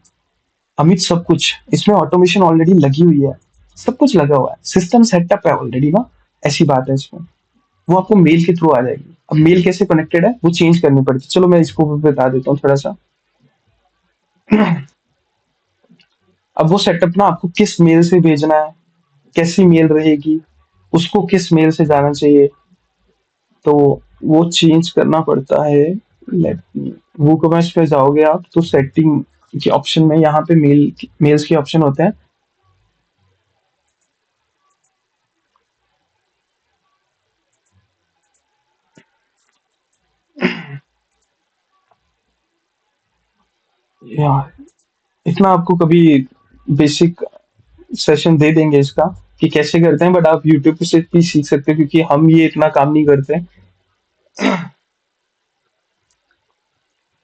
अमित सब कुछ इसमें ऑटोमेशन ऑलरेडी लगी हुई है, सब कुछ लगा हुआ है, सिस्टम सेटअप है ऑलरेडी ना, ऐसी बात है इसमें। वो आपको मेल के थ्रू आ जाएगी। अब मेल कैसे कनेक्टेड है वो चेंज करनी पड़ती है, चलो मैं इसको भी बता देता हूँ थोड़ा सा। अब वो सेटअप ना आपको किस मेल से भेजना है, कैसी मेल रहेगी, उसको किस मेल से जाना चाहिए, तो वो चेंज करना पड़ता है। लेट मी, वूकॉमर्स पे जाओगे आप तो सेटिंग के ऑप्शन में यहाँ पे मेल्स के ऑप्शन होते हैं। यार इतना आपको कभी बेसिक सेशन दे देंगे इसका कि कैसे करते हैं, बट आप यूट्यूब से भी सीख सकते हो क्योंकि हम ये इतना काम नहीं करते।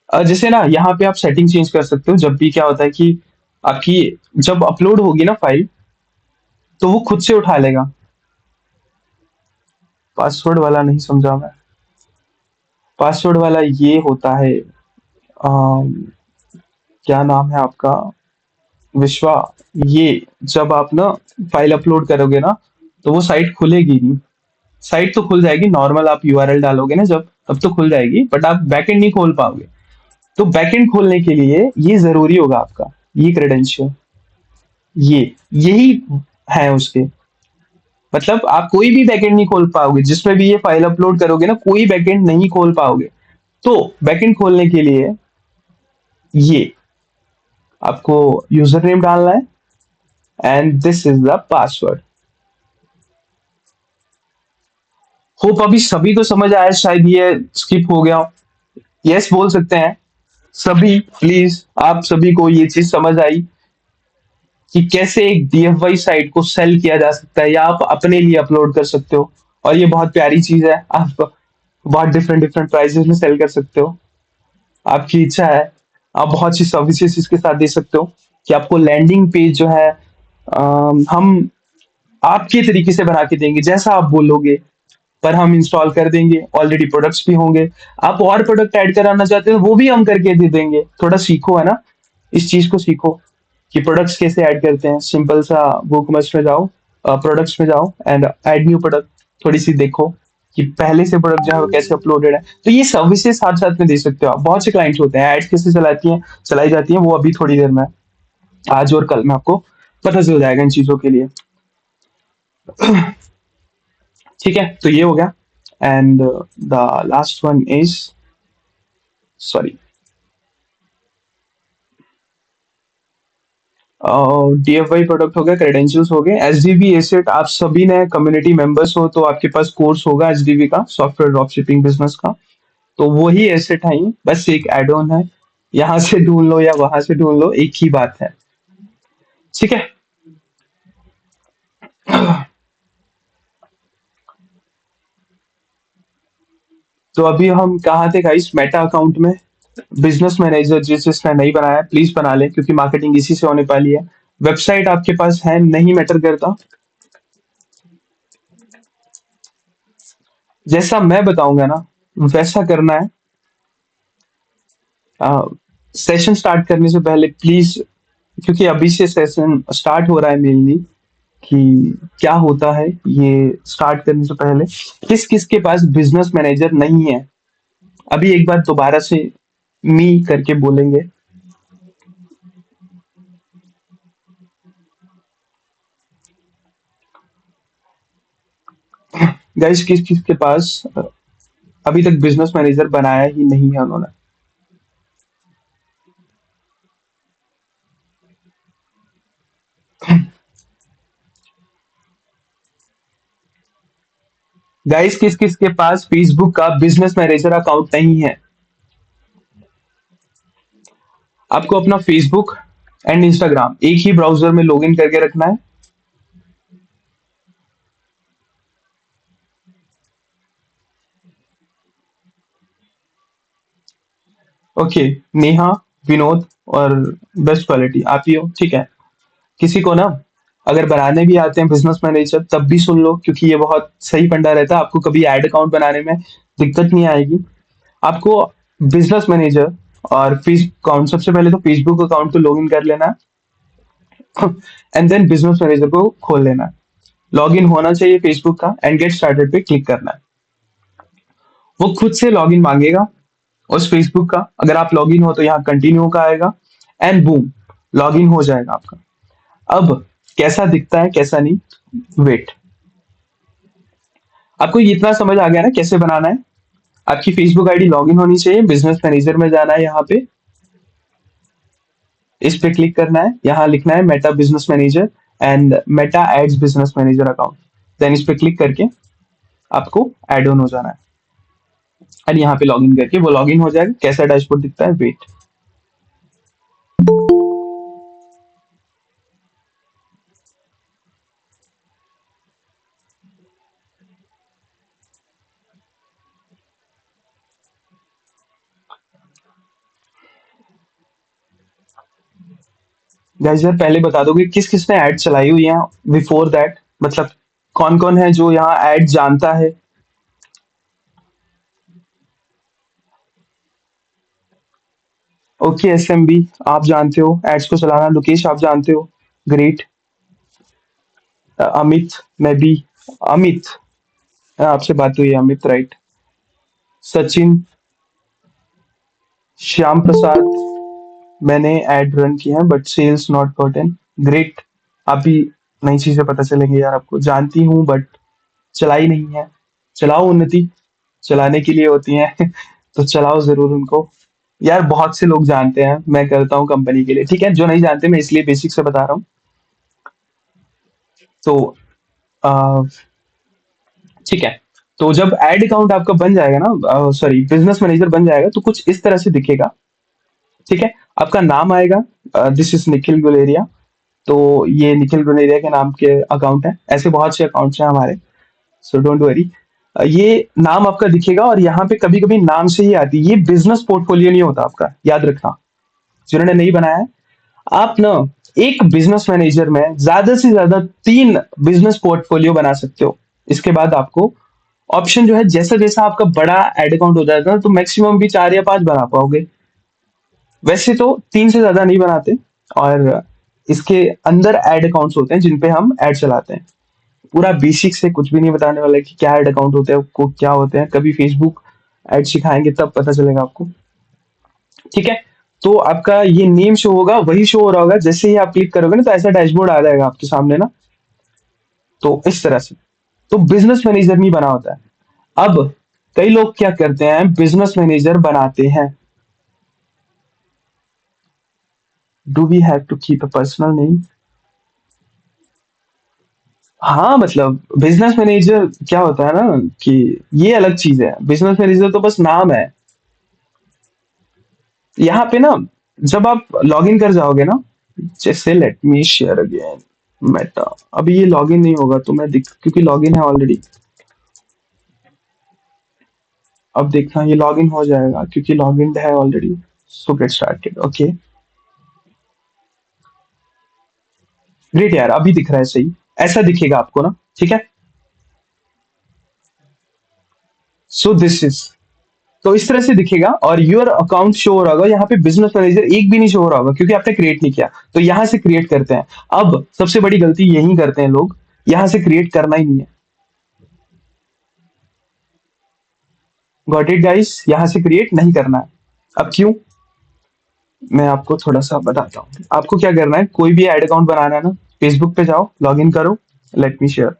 जैसे ना यहाँ पे आप सेटिंग चेंज कर सकते हो जब भी क्या होता है कि आपकी जब अपलोड होगी ना फाइल, तो वो खुद से उठा लेगा। पासवर्ड वाला नहीं समझा मैं। पासवर्ड वाला ये होता है, अम, क्या नाम है आपका, विश्वा। ये जब आप ना फाइल अपलोड करोगे ना, तो वो साइट खुलेगी नहीं। साइट तो खुल जाएगी, नॉर्मल आप यूआरएल डालोगे ना जब, तब तो खुल जाएगी, बट आप बैकएंड नहीं खोल पाओगे। तो बैकएंड खोलने के लिए ये जरूरी होगा आपका, ये क्रेडेंशियल, ये यही है उसके। मतलब आप कोई भी बैकएंड नहीं खोल पाओगे जिसमें भी ये फाइल अपलोड करोगे ना, कोई बैकएंड नहीं खोल पाओगे। तो बैकएंड खोलने के लिए ये आपको यूजर नेम डालना है and this is the password. Hope अभी सभी को समझ आया, शायद ये स्किप हो गया। यस बोल सकते हैं सभी, प्लीज आप सभी को ये चीज समझ आई कि कैसे एक डीएफवाई साइट को सेल किया जा सकता है या आप अपने लिए अपलोड कर सकते हो। और ये बहुत प्यारी चीज है, आप बहुत डिफरेंट डिफरेंट प्राइसेस में सेल कर सकते हो। आपकी इच्छा है, आप बहुत सी सर्विसेज इसके साथ दे सकते हो कि आपको लैंडिंग पेज जो है हम आपके तरीके से बना के देंगे जैसा आप बोलोगे, पर हम इंस्टॉल कर देंगे, ऑलरेडी प्रोडक्ट्स भी होंगे। आप और प्रोडक्ट ऐड कराना चाहते हो वो भी हम करके दे देंगे। थोड़ा सीखो है ना, इस चीज को सीखो कि प्रोडक्ट्स कैसे ऐड करते हैं। सिंपल सा बुकमर्स में जाओ, प्रोडक्ट्स में जाओ एंड ऐड न्यू प्रोडक्ट, थोड़ी सी देखो कि पहले से प्रोडक्ट जो है वो कैसे अपलोडेड है। तो ये सर्विसेज साथ साथ में दे सकते हो आप। बहुत से क्लाइंट्स होते हैं, एड्स कैसे चलाई जाती हैं वो अभी थोड़ी देर में, आज और कल में आपको पता चल जाएगा इन चीजों के लिए। ठीक है, तो ये हो गया। And the last one is, sorry, DFY product हो गया, क्रेडेंशियल्स हो गए, एचडीबी एसेट। आप सभी ने कम्युनिटी मेंबर्स हो तो आपके पास कोर्स होगा एचडीबी का, सॉफ्टवेयर ड्रॉप शिपिंग बिजनेस का। तो वही एसेट है, बस एक एड ऑन है। यहाँ से ढूंढ लो या वहां से ढूंढ लो, एक ही बात है। ठीक है। तो अभी हम कहाँ थे गाइस, मेटा अकाउंट में। बिजनेस मैनेजर जिसने नहीं बनाया प्लीज बना ले क्योंकि मार्केटिंग इसी से होने वाली है। वेबसाइट आपके पास है नहीं मैटर करता, जैसा मैं बताऊंगा ना वैसा करना है। सेशन स्टार्ट करने से पहले प्लीज, क्योंकि अभी से सेशन स्टार्ट हो रहा है मेनली, कि क्या होता है ये स्टार्ट करने से पहले, किस किस के पास बिजनेस मैनेजर नहीं है, अभी एक बार दोबारा से मी करके बोलेंगे। गाइस किस किस के पास अभी तक बिजनेस मैनेजर बनाया ही नहीं है उन्होंने। गाइस किस किस के पास फेसबुक का बिजनेस मैनेजर अकाउंट नहीं है। आपको अपना फेसबुक एंड इंस्टाग्राम एक ही ब्राउजर में लॉगिन करके रखना है। ओके, नेहा, विनोद और बेस्ट क्वालिटी आप ही हो, ठीक है। किसी को ना अगर बनाने भी आते हैं बिजनेस मैनेजर तब भी सुन लो क्योंकि ये बहुत सही फंडा रहता है, आपको कभी ऐड अकाउंट बनाने में दिक्कत नहीं आएगी। आपको बिजनेस मैनेजर और फेस अकाउंट, सबसे पहले तो फेसबुक अकाउंट को लॉगिन कर लेना है एंड देन बिजनेस मैनेजर को खोल लेना है। लॉगिन होना चाहिए फेसबुक का एंड गेट स्टार्टेड पे क्लिक करना है। वो खुद से लॉगिन मांगेगा उस फेसबुक का, अगर आप लॉगिन हो तो यहाँ कंटिन्यू का आएगा एंड बूम, लॉग इन हो जाएगा आपका। अब कैसा दिखता है कैसा नहीं, वेट। आपको ये इतना समझ आ गया ना कैसे बनाना है। आपकी फेसबुक आईडी लॉगिन होनी चाहिए, बिजनेस मैनेजर में जाना है, यहाँ पे इस पे क्लिक करना है, यहाँ लिखना है Meta business manager and Meta ads business manager account. Then इस पे क्लिक करके आपको एड ऑन हो जाना है एंड यहाँ पे लॉगिन करके वो लॉगिन हो जाएगा। कैसा डैशबोर्ड दिखता है, वेट। गाइस यार पहले बता दोगे किस किसने ऐड चलाई हुई है बिफोर दैट, मतलब कौन कौन है जो यहाँ ऐड जानता है। ओके एसएमबी आप जानते हो एड्स को चलाना, लोकेश आप जानते हो, ग्रेट। अमित, मैं भी, अमित, आपसे बात हुई है अमित, राइट। सचिन, श्याम प्रसाद, मैंने एड रन किया है but sales not gotten, great. आप भी नई चीजें पता चलेंगी यार, आपको जानती हूँ बट चलाई नहीं है। चलाओ उन्नति, चलाने के लिए होती हैं तो चलाओ जरूर उनको। यार बहुत से लोग जानते हैं, मैं करता हूँ कंपनी के लिए, ठीक है। जो नहीं जानते मैं इसलिए बेसिक से बता रहा हूँ। तो अ, ठीक है। तो जब एड अकाउंट आपका बन जाएगा ना, सॉरी बिजनेस मैनेजर बन जाएगा, तो कुछ इस तरह से दिखेगा, ठीक है। आपका नाम आएगा, दिस इज निखिल गुलेरिया, तो ये निखिल गुलेरिया के नाम के अकाउंट है। ऐसे बहुत से अकाउंट्स हैं हमारे, सो डोंट वरी। ये नाम आपका दिखेगा और यहाँ पे कभी कभी नाम से ही आती है, ये बिजनेस पोर्टफोलियो नहीं होता आपका, याद रखना। जिन्होंने नहीं बनाया है, आप ना एक बिजनेस मैनेजर में ज्यादा से ज्यादा 3 बिजनेस पोर्टफोलियो बना सकते हो। इसके बाद आपको ऑप्शन जो है, जैसा जैसा आपका बड़ा एड अकाउंट हो जाएगा तो मैक्सिमम भी 4 या 5 बना पाओगे। वैसे तो 3 से ज्यादा नहीं बनाते। और इसके अंदर एड अकाउंट्स होते हैं जिन पे हम एड चलाते हैं। पूरा बेसिक से कुछ भी नहीं बताने वाला कि क्या एड अकाउंट होते हैं, को क्या होते हैं, कभी फेसबुक एड सिखाएंगे तब पता चलेगा आपको, ठीक है। तो आपका ये नेम शो होगा, वही शो हो रहा होगा जैसे ही आप क्लिक करोगे ना, तो ऐसा डैशबोर्ड आ जाएगा आपके सामने ना। तो इस तरह से तो बिजनेस मैनेजर नहीं बना होता है। अब कई लोग क्या करते हैं, बिजनेस मैनेजर बनाते हैं। Do we have to keep a personal name? हाँ मतलब बिजनेस मैनेजर क्या होता है ना कि ये अलग चीज है, बिजनेस मैनेजर तो बस नाम है। यहाँ पे ना जब आप लॉगिन कर जाओगे ना, जैसे late me share again Meta, अभी ये लॉगिन नहीं होगा तो मैं दिख, क्योंकि लॉगिन है ऑलरेडी। अब देखना ये लॉगिन हो जाएगा क्योंकि लॉगिन है ऑलरेडी। सो गेट स्टार्टेड, ओके ग्रेट यार, अभी दिख रहा है सही। ऐसा दिखेगा आपको ना, ठीक है। सो दिस इज, तो इस तरह से दिखेगा और योर अकाउंट शो हो रहा होगा। यहाँ पे बिजनेस मैनेजर एक भी नहीं शो हो रहा होगा क्योंकि आपने क्रिएट नहीं किया, तो यहाँ से क्रिएट करते हैं। अब सबसे बड़ी गलती यही करते हैं लोग, यहाँ से क्रिएट करना ही नहीं है। गॉट इट गाइस, यहाँ से क्रिएट नहीं करना है। अब क्यों, मैं आपको थोड़ा सा बताता हूँ। आपको क्या करना है, कोई भी एड अकाउंट बनाना है ना, फेसबुक पे जाओ, लॉग इन करो, लेट मी शेयर।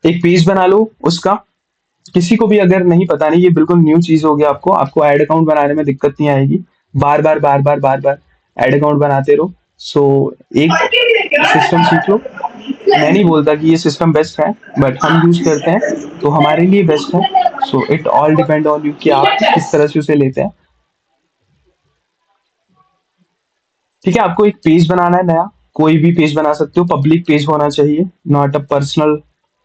एक पेज बना लो उसका। किसी को भी अगर नहीं, पता नहीं, ये बिल्कुल न्यू चीज हो गया आपको, आपको एड अकाउंट बनाने में दिक्कत नहीं आएगी। बार बार बार बार बार बार एड अकाउंट बनाते रहो। सो एक सिस्टम सीख लो। मैं नहीं बोलता कि ये सिस्टम बेस्ट है, बट हम यूज करते हैं तो हमारे लिए बेस्ट है। So it all depend on you कि आप किस तरह से उसे लेते हैं, ठीक है। आपको एक पेज बनाना है नया, कोई भी पेज बना सकते हो, पब्लिक पेज होना चाहिए, not a personal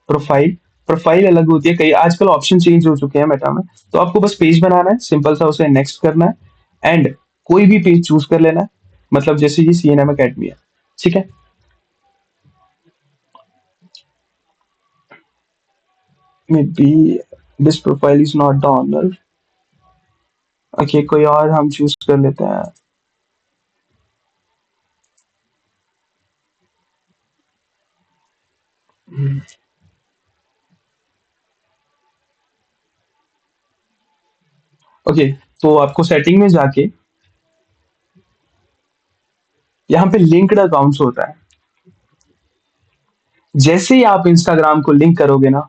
profile. Profile अलग होती है, कई आजकल ऑप्शन चेंज हो चुके हैं मेटा में। तो आपको बस पेज बनाना है, सिंपल सा उसे नेक्स्ट करना है एंड कोई भी पेज चूज कर लेना है। मतलब जैसे ये सीएनएम अकेडमी है, ठीक है। Maybe this profile is not the owner, okay कोई और हम चूज कर लेते हैं। ओके, तो आपको सेटिंग में जाके यहाँ पे लिंक्ड अकाउंट्स होता है। जैसे ही आप इंस्टाग्राम को लिंक करोगे ना,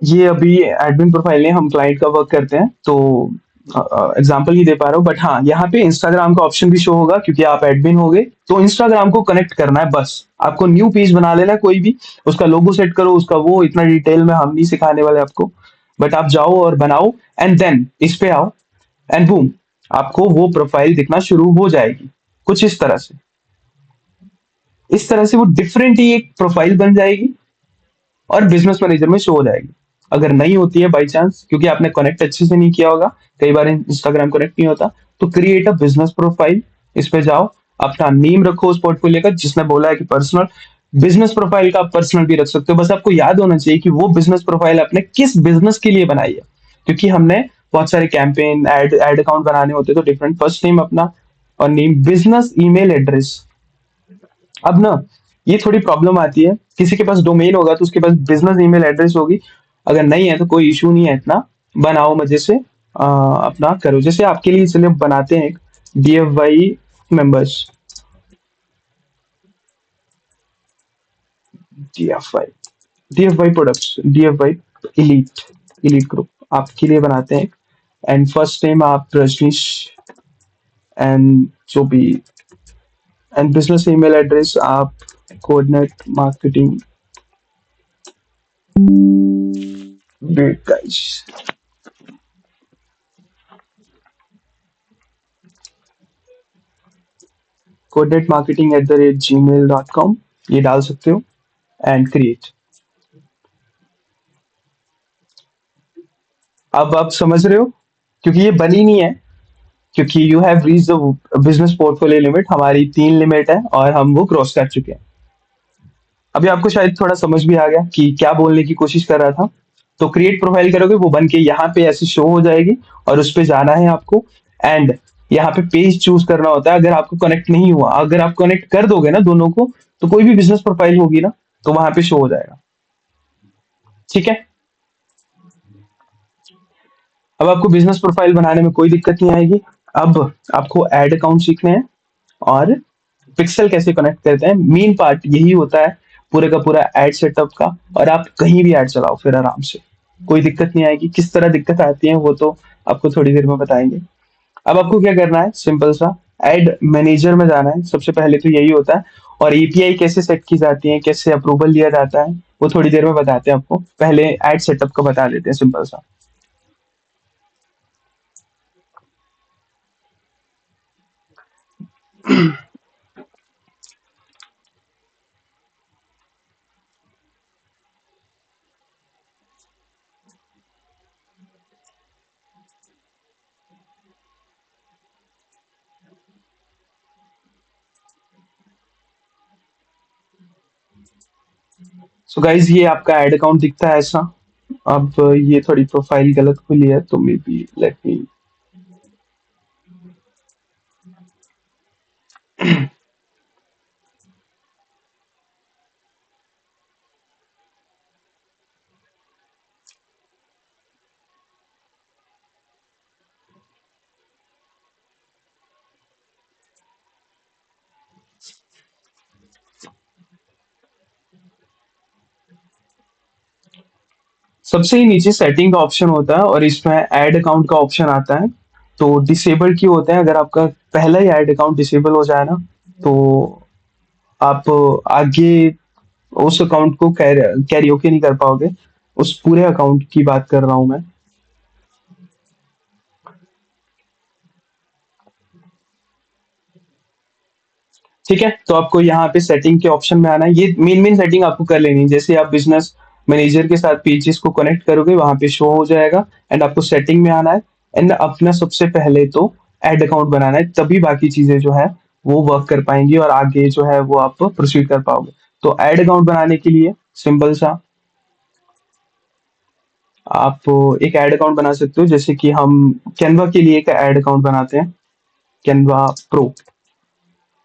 ये अभी एडमिन प्रोफाइल है, हम क्लाइंट का वर्क करते हैं तो एग्जांपल ही दे पा रहा हूँ, बट हाँ यहाँ पे इंस्टाग्राम का ऑप्शन भी शो होगा क्योंकि आप एडमिन हो गए। तो इंस्टाग्राम को कनेक्ट करना है, बस आपको न्यू पेज बना लेना है कोई भी, उसका लोगो सेट करो, उसका वो इतना डिटेल में हम नहीं सिखाने वाले आपको, बट आप जाओ और बनाओ एंड देन इस पे आओ एंड बूम, आपको वो प्रोफाइल दिखना शुरू हो जाएगी कुछ इस तरह से। इस तरह से वो डिफरेंट ही एक प्रोफाइल बन जाएगी और बिजनेस मैनेजर में शो हो जाएगी। अगर नहीं होती है बाई चांस क्योंकि आपने कनेक्ट अच्छे से नहीं किया होगा, कई बार इंस्टाग्राम कनेक्ट नहीं होता, तो क्रिएट अ बिजनेस प्रोफाइल, इस पे जाओ, अपना नेम रखो उस पोर्टफोलियो का, जिसने बोला है कि पर्सनल, बिजनेस प्रोफाइल का आप पर्सनल भी रख सकते हो, बस आपको याद होना चाहिए कि वो बिजनेस प्रोफाइल आपने किस बिजनेस के लिए बनाई है। क्योंकि हमने बहुत सारे कैंपेन एड अकाउंट बनाने होते हैं, तो डिफरेंट फर्स्ट नेम अपना और नेम, बिजनेस ईमेल एड्रेस। अब ना ये थोड़ी प्रॉब्लम आती है, किसी के पास डोमेन होगा तो उसके पास बिजनेस ईमेल एड्रेस होगी, अगर नहीं है तो कोई इशू नहीं है इतना, बनाओ मजे से, अपना करो। जैसे आपके लिए इसलिए बनाते हैं एक DFY members, DFY, DFY products, DFY elite, elite group आपके लिए बनाते हैं। एंड फर्स्ट नेम आप रजनीश, एंड जो भी, एंड बिजनेस ईमेल एड्रेस आप coordinate marketing, guys, caudate marketing at the rate gmail.com, ये डाल सकते हो एंड क्रिएट। अब आप समझ रहे हो, क्योंकि ये बनी नहीं है, क्योंकि you have reach the business portfolio limit, हमारी 3 लिमिट है और हम वो क्रॉस कर चुके हैं। अभी आपको शायद थोड़ा समझ भी आ गया कि क्या बोलने की कोशिश कर रहा था। तो क्रिएट प्रोफाइल करोगे, वो बन के यहाँ पे ऐसे शो हो जाएगी और उस पे जाना है आपको एंड यहाँ पे पेज चूज करना होता है। अगर आपको कनेक्ट नहीं हुआ, अगर आप कनेक्ट कर दोगे ना दोनों को, तो कोई भी बिजनेस प्रोफाइल होगी ना, तो वहां पे शो हो जाएगा। ठीक है, अब आपको बिजनेस प्रोफाइल बनाने में कोई दिक्कत नहीं आएगी। अब आपको एड अकाउंट सीखने हैं और पिक्सल कैसे कनेक्ट करते हैं, मेन पार्ट यही होता है पूरे का पूरा एड सेटअप का। और आप कहीं भी एड चलाओ फिर आराम से, कोई दिक्कत नहीं आएगी। किस तरह दिक्कत आती है वो तो आपको थोड़ी देर में बताएंगे। अब आपको क्या करना है, सिंपल सा, एड मैनेजर में जाना है, सबसे पहले तो यही होता है। और एपीआई कैसे सेट की जाती है, कैसे अप्रूवल लिया जाता है, वो थोड़ी देर में बताते हैं आपको, पहले एड सेटअप का बता देते हैं सिंपल सा। सो गाइज ये आपका एड अकाउंट दिखता है ऐसा। अब ये थोड़ी प्रोफाइल गलत खुली है तो मे बी लेट मी, सबसे ही नीचे सेटिंग का ऑप्शन होता है और इसमें ऐड अकाउंट का ऑप्शन आता है। तो डिसेबल क्यों होता है, अगर आपका पहला ही ऐड अकाउंट डिसेबल हो जाए ना, तो आप आगे उस अकाउंट को कैरी ओके नहीं कर पाओगे। उस पूरे अकाउंट की बात कर रहा हूं मैं। ठीक है, तो आपको यहाँ पे सेटिंग के ऑप्शन में आना है, ये मेन मेन सेटिंग आपको कर लेनी है। जैसे आप बिजनेस मैनेजर के साथ पेजेस को कनेक्ट करोगे, वहां पे शो हो जाएगा एंड आपको सेटिंग में आना है एंड अपना सबसे पहले तो एड अकाउंट बनाना है, तभी बाकी चीजें जो है वो वर्क कर पाएंगी और आगे जो है वो आप प्रोसीड कर पाओगे। तो एड अकाउंट बनाने के लिए सिंपल सा आप एक एड अकाउंट बना सकते हो, जैसे कि हम कैनवा के लिए एक एड अकाउंट बनाते हैं, कैनवा प्रो।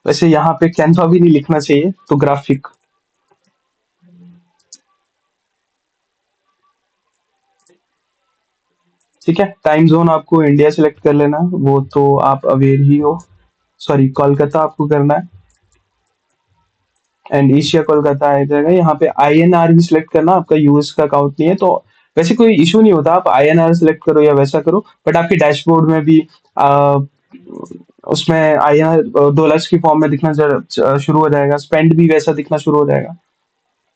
वैसे यहाँ पे कैनवा भी नहीं लिखना चाहिए, तो ग्राफिक। ठीक है, टाइम जोन आपको इंडिया सेलेक्ट कर लेना है, वो तो आप अवेयर ही हो। सॉरी, कोलकाता आपको करना है। एंड एशिया कोलकाता आ जाएगा। यहाँ पे आईएनआर ही सिलेक्ट करना, आपका यूएस का अकाउंट नहीं है तो वैसे कोई इशू नहीं होता, आप आईएनआर सिलेक्ट करो या वैसा करो, बट आपके डैशबोर्ड में भी आ, उसमें आईएनआर डॉलर्स की फॉर्म में दिखना शुरू हो जाएगा, स्पेंड भी वैसा दिखना शुरू हो जाएगा।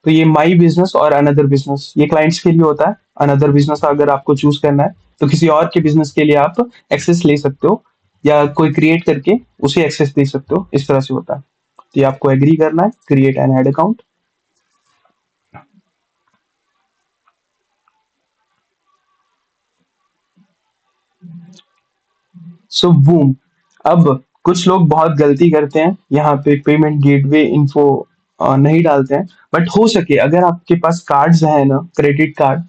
तो ये माई बिजनेस और अनदर बिजनेस ये क्लाइंट्स के लिए होता है। अनदर बिजनेस अगर आपको चूज करना है तो किसी और के बिजनेस के लिए आप एक्सेस ले सकते हो, या कोई क्रिएट करके उसे एक्सेस दे सकते हो, इस तरह से होता है। तो ये आपको एग्री करना है, create an add account. So boom. अब कुछ लोग बहुत गलती करते हैं, यहाँ पे पेमेंट गेटवे इन्फो नहीं डालते हैं, बट हो सके अगर आपके पास कार्ड्स है ना, क्रेडिट कार्ड,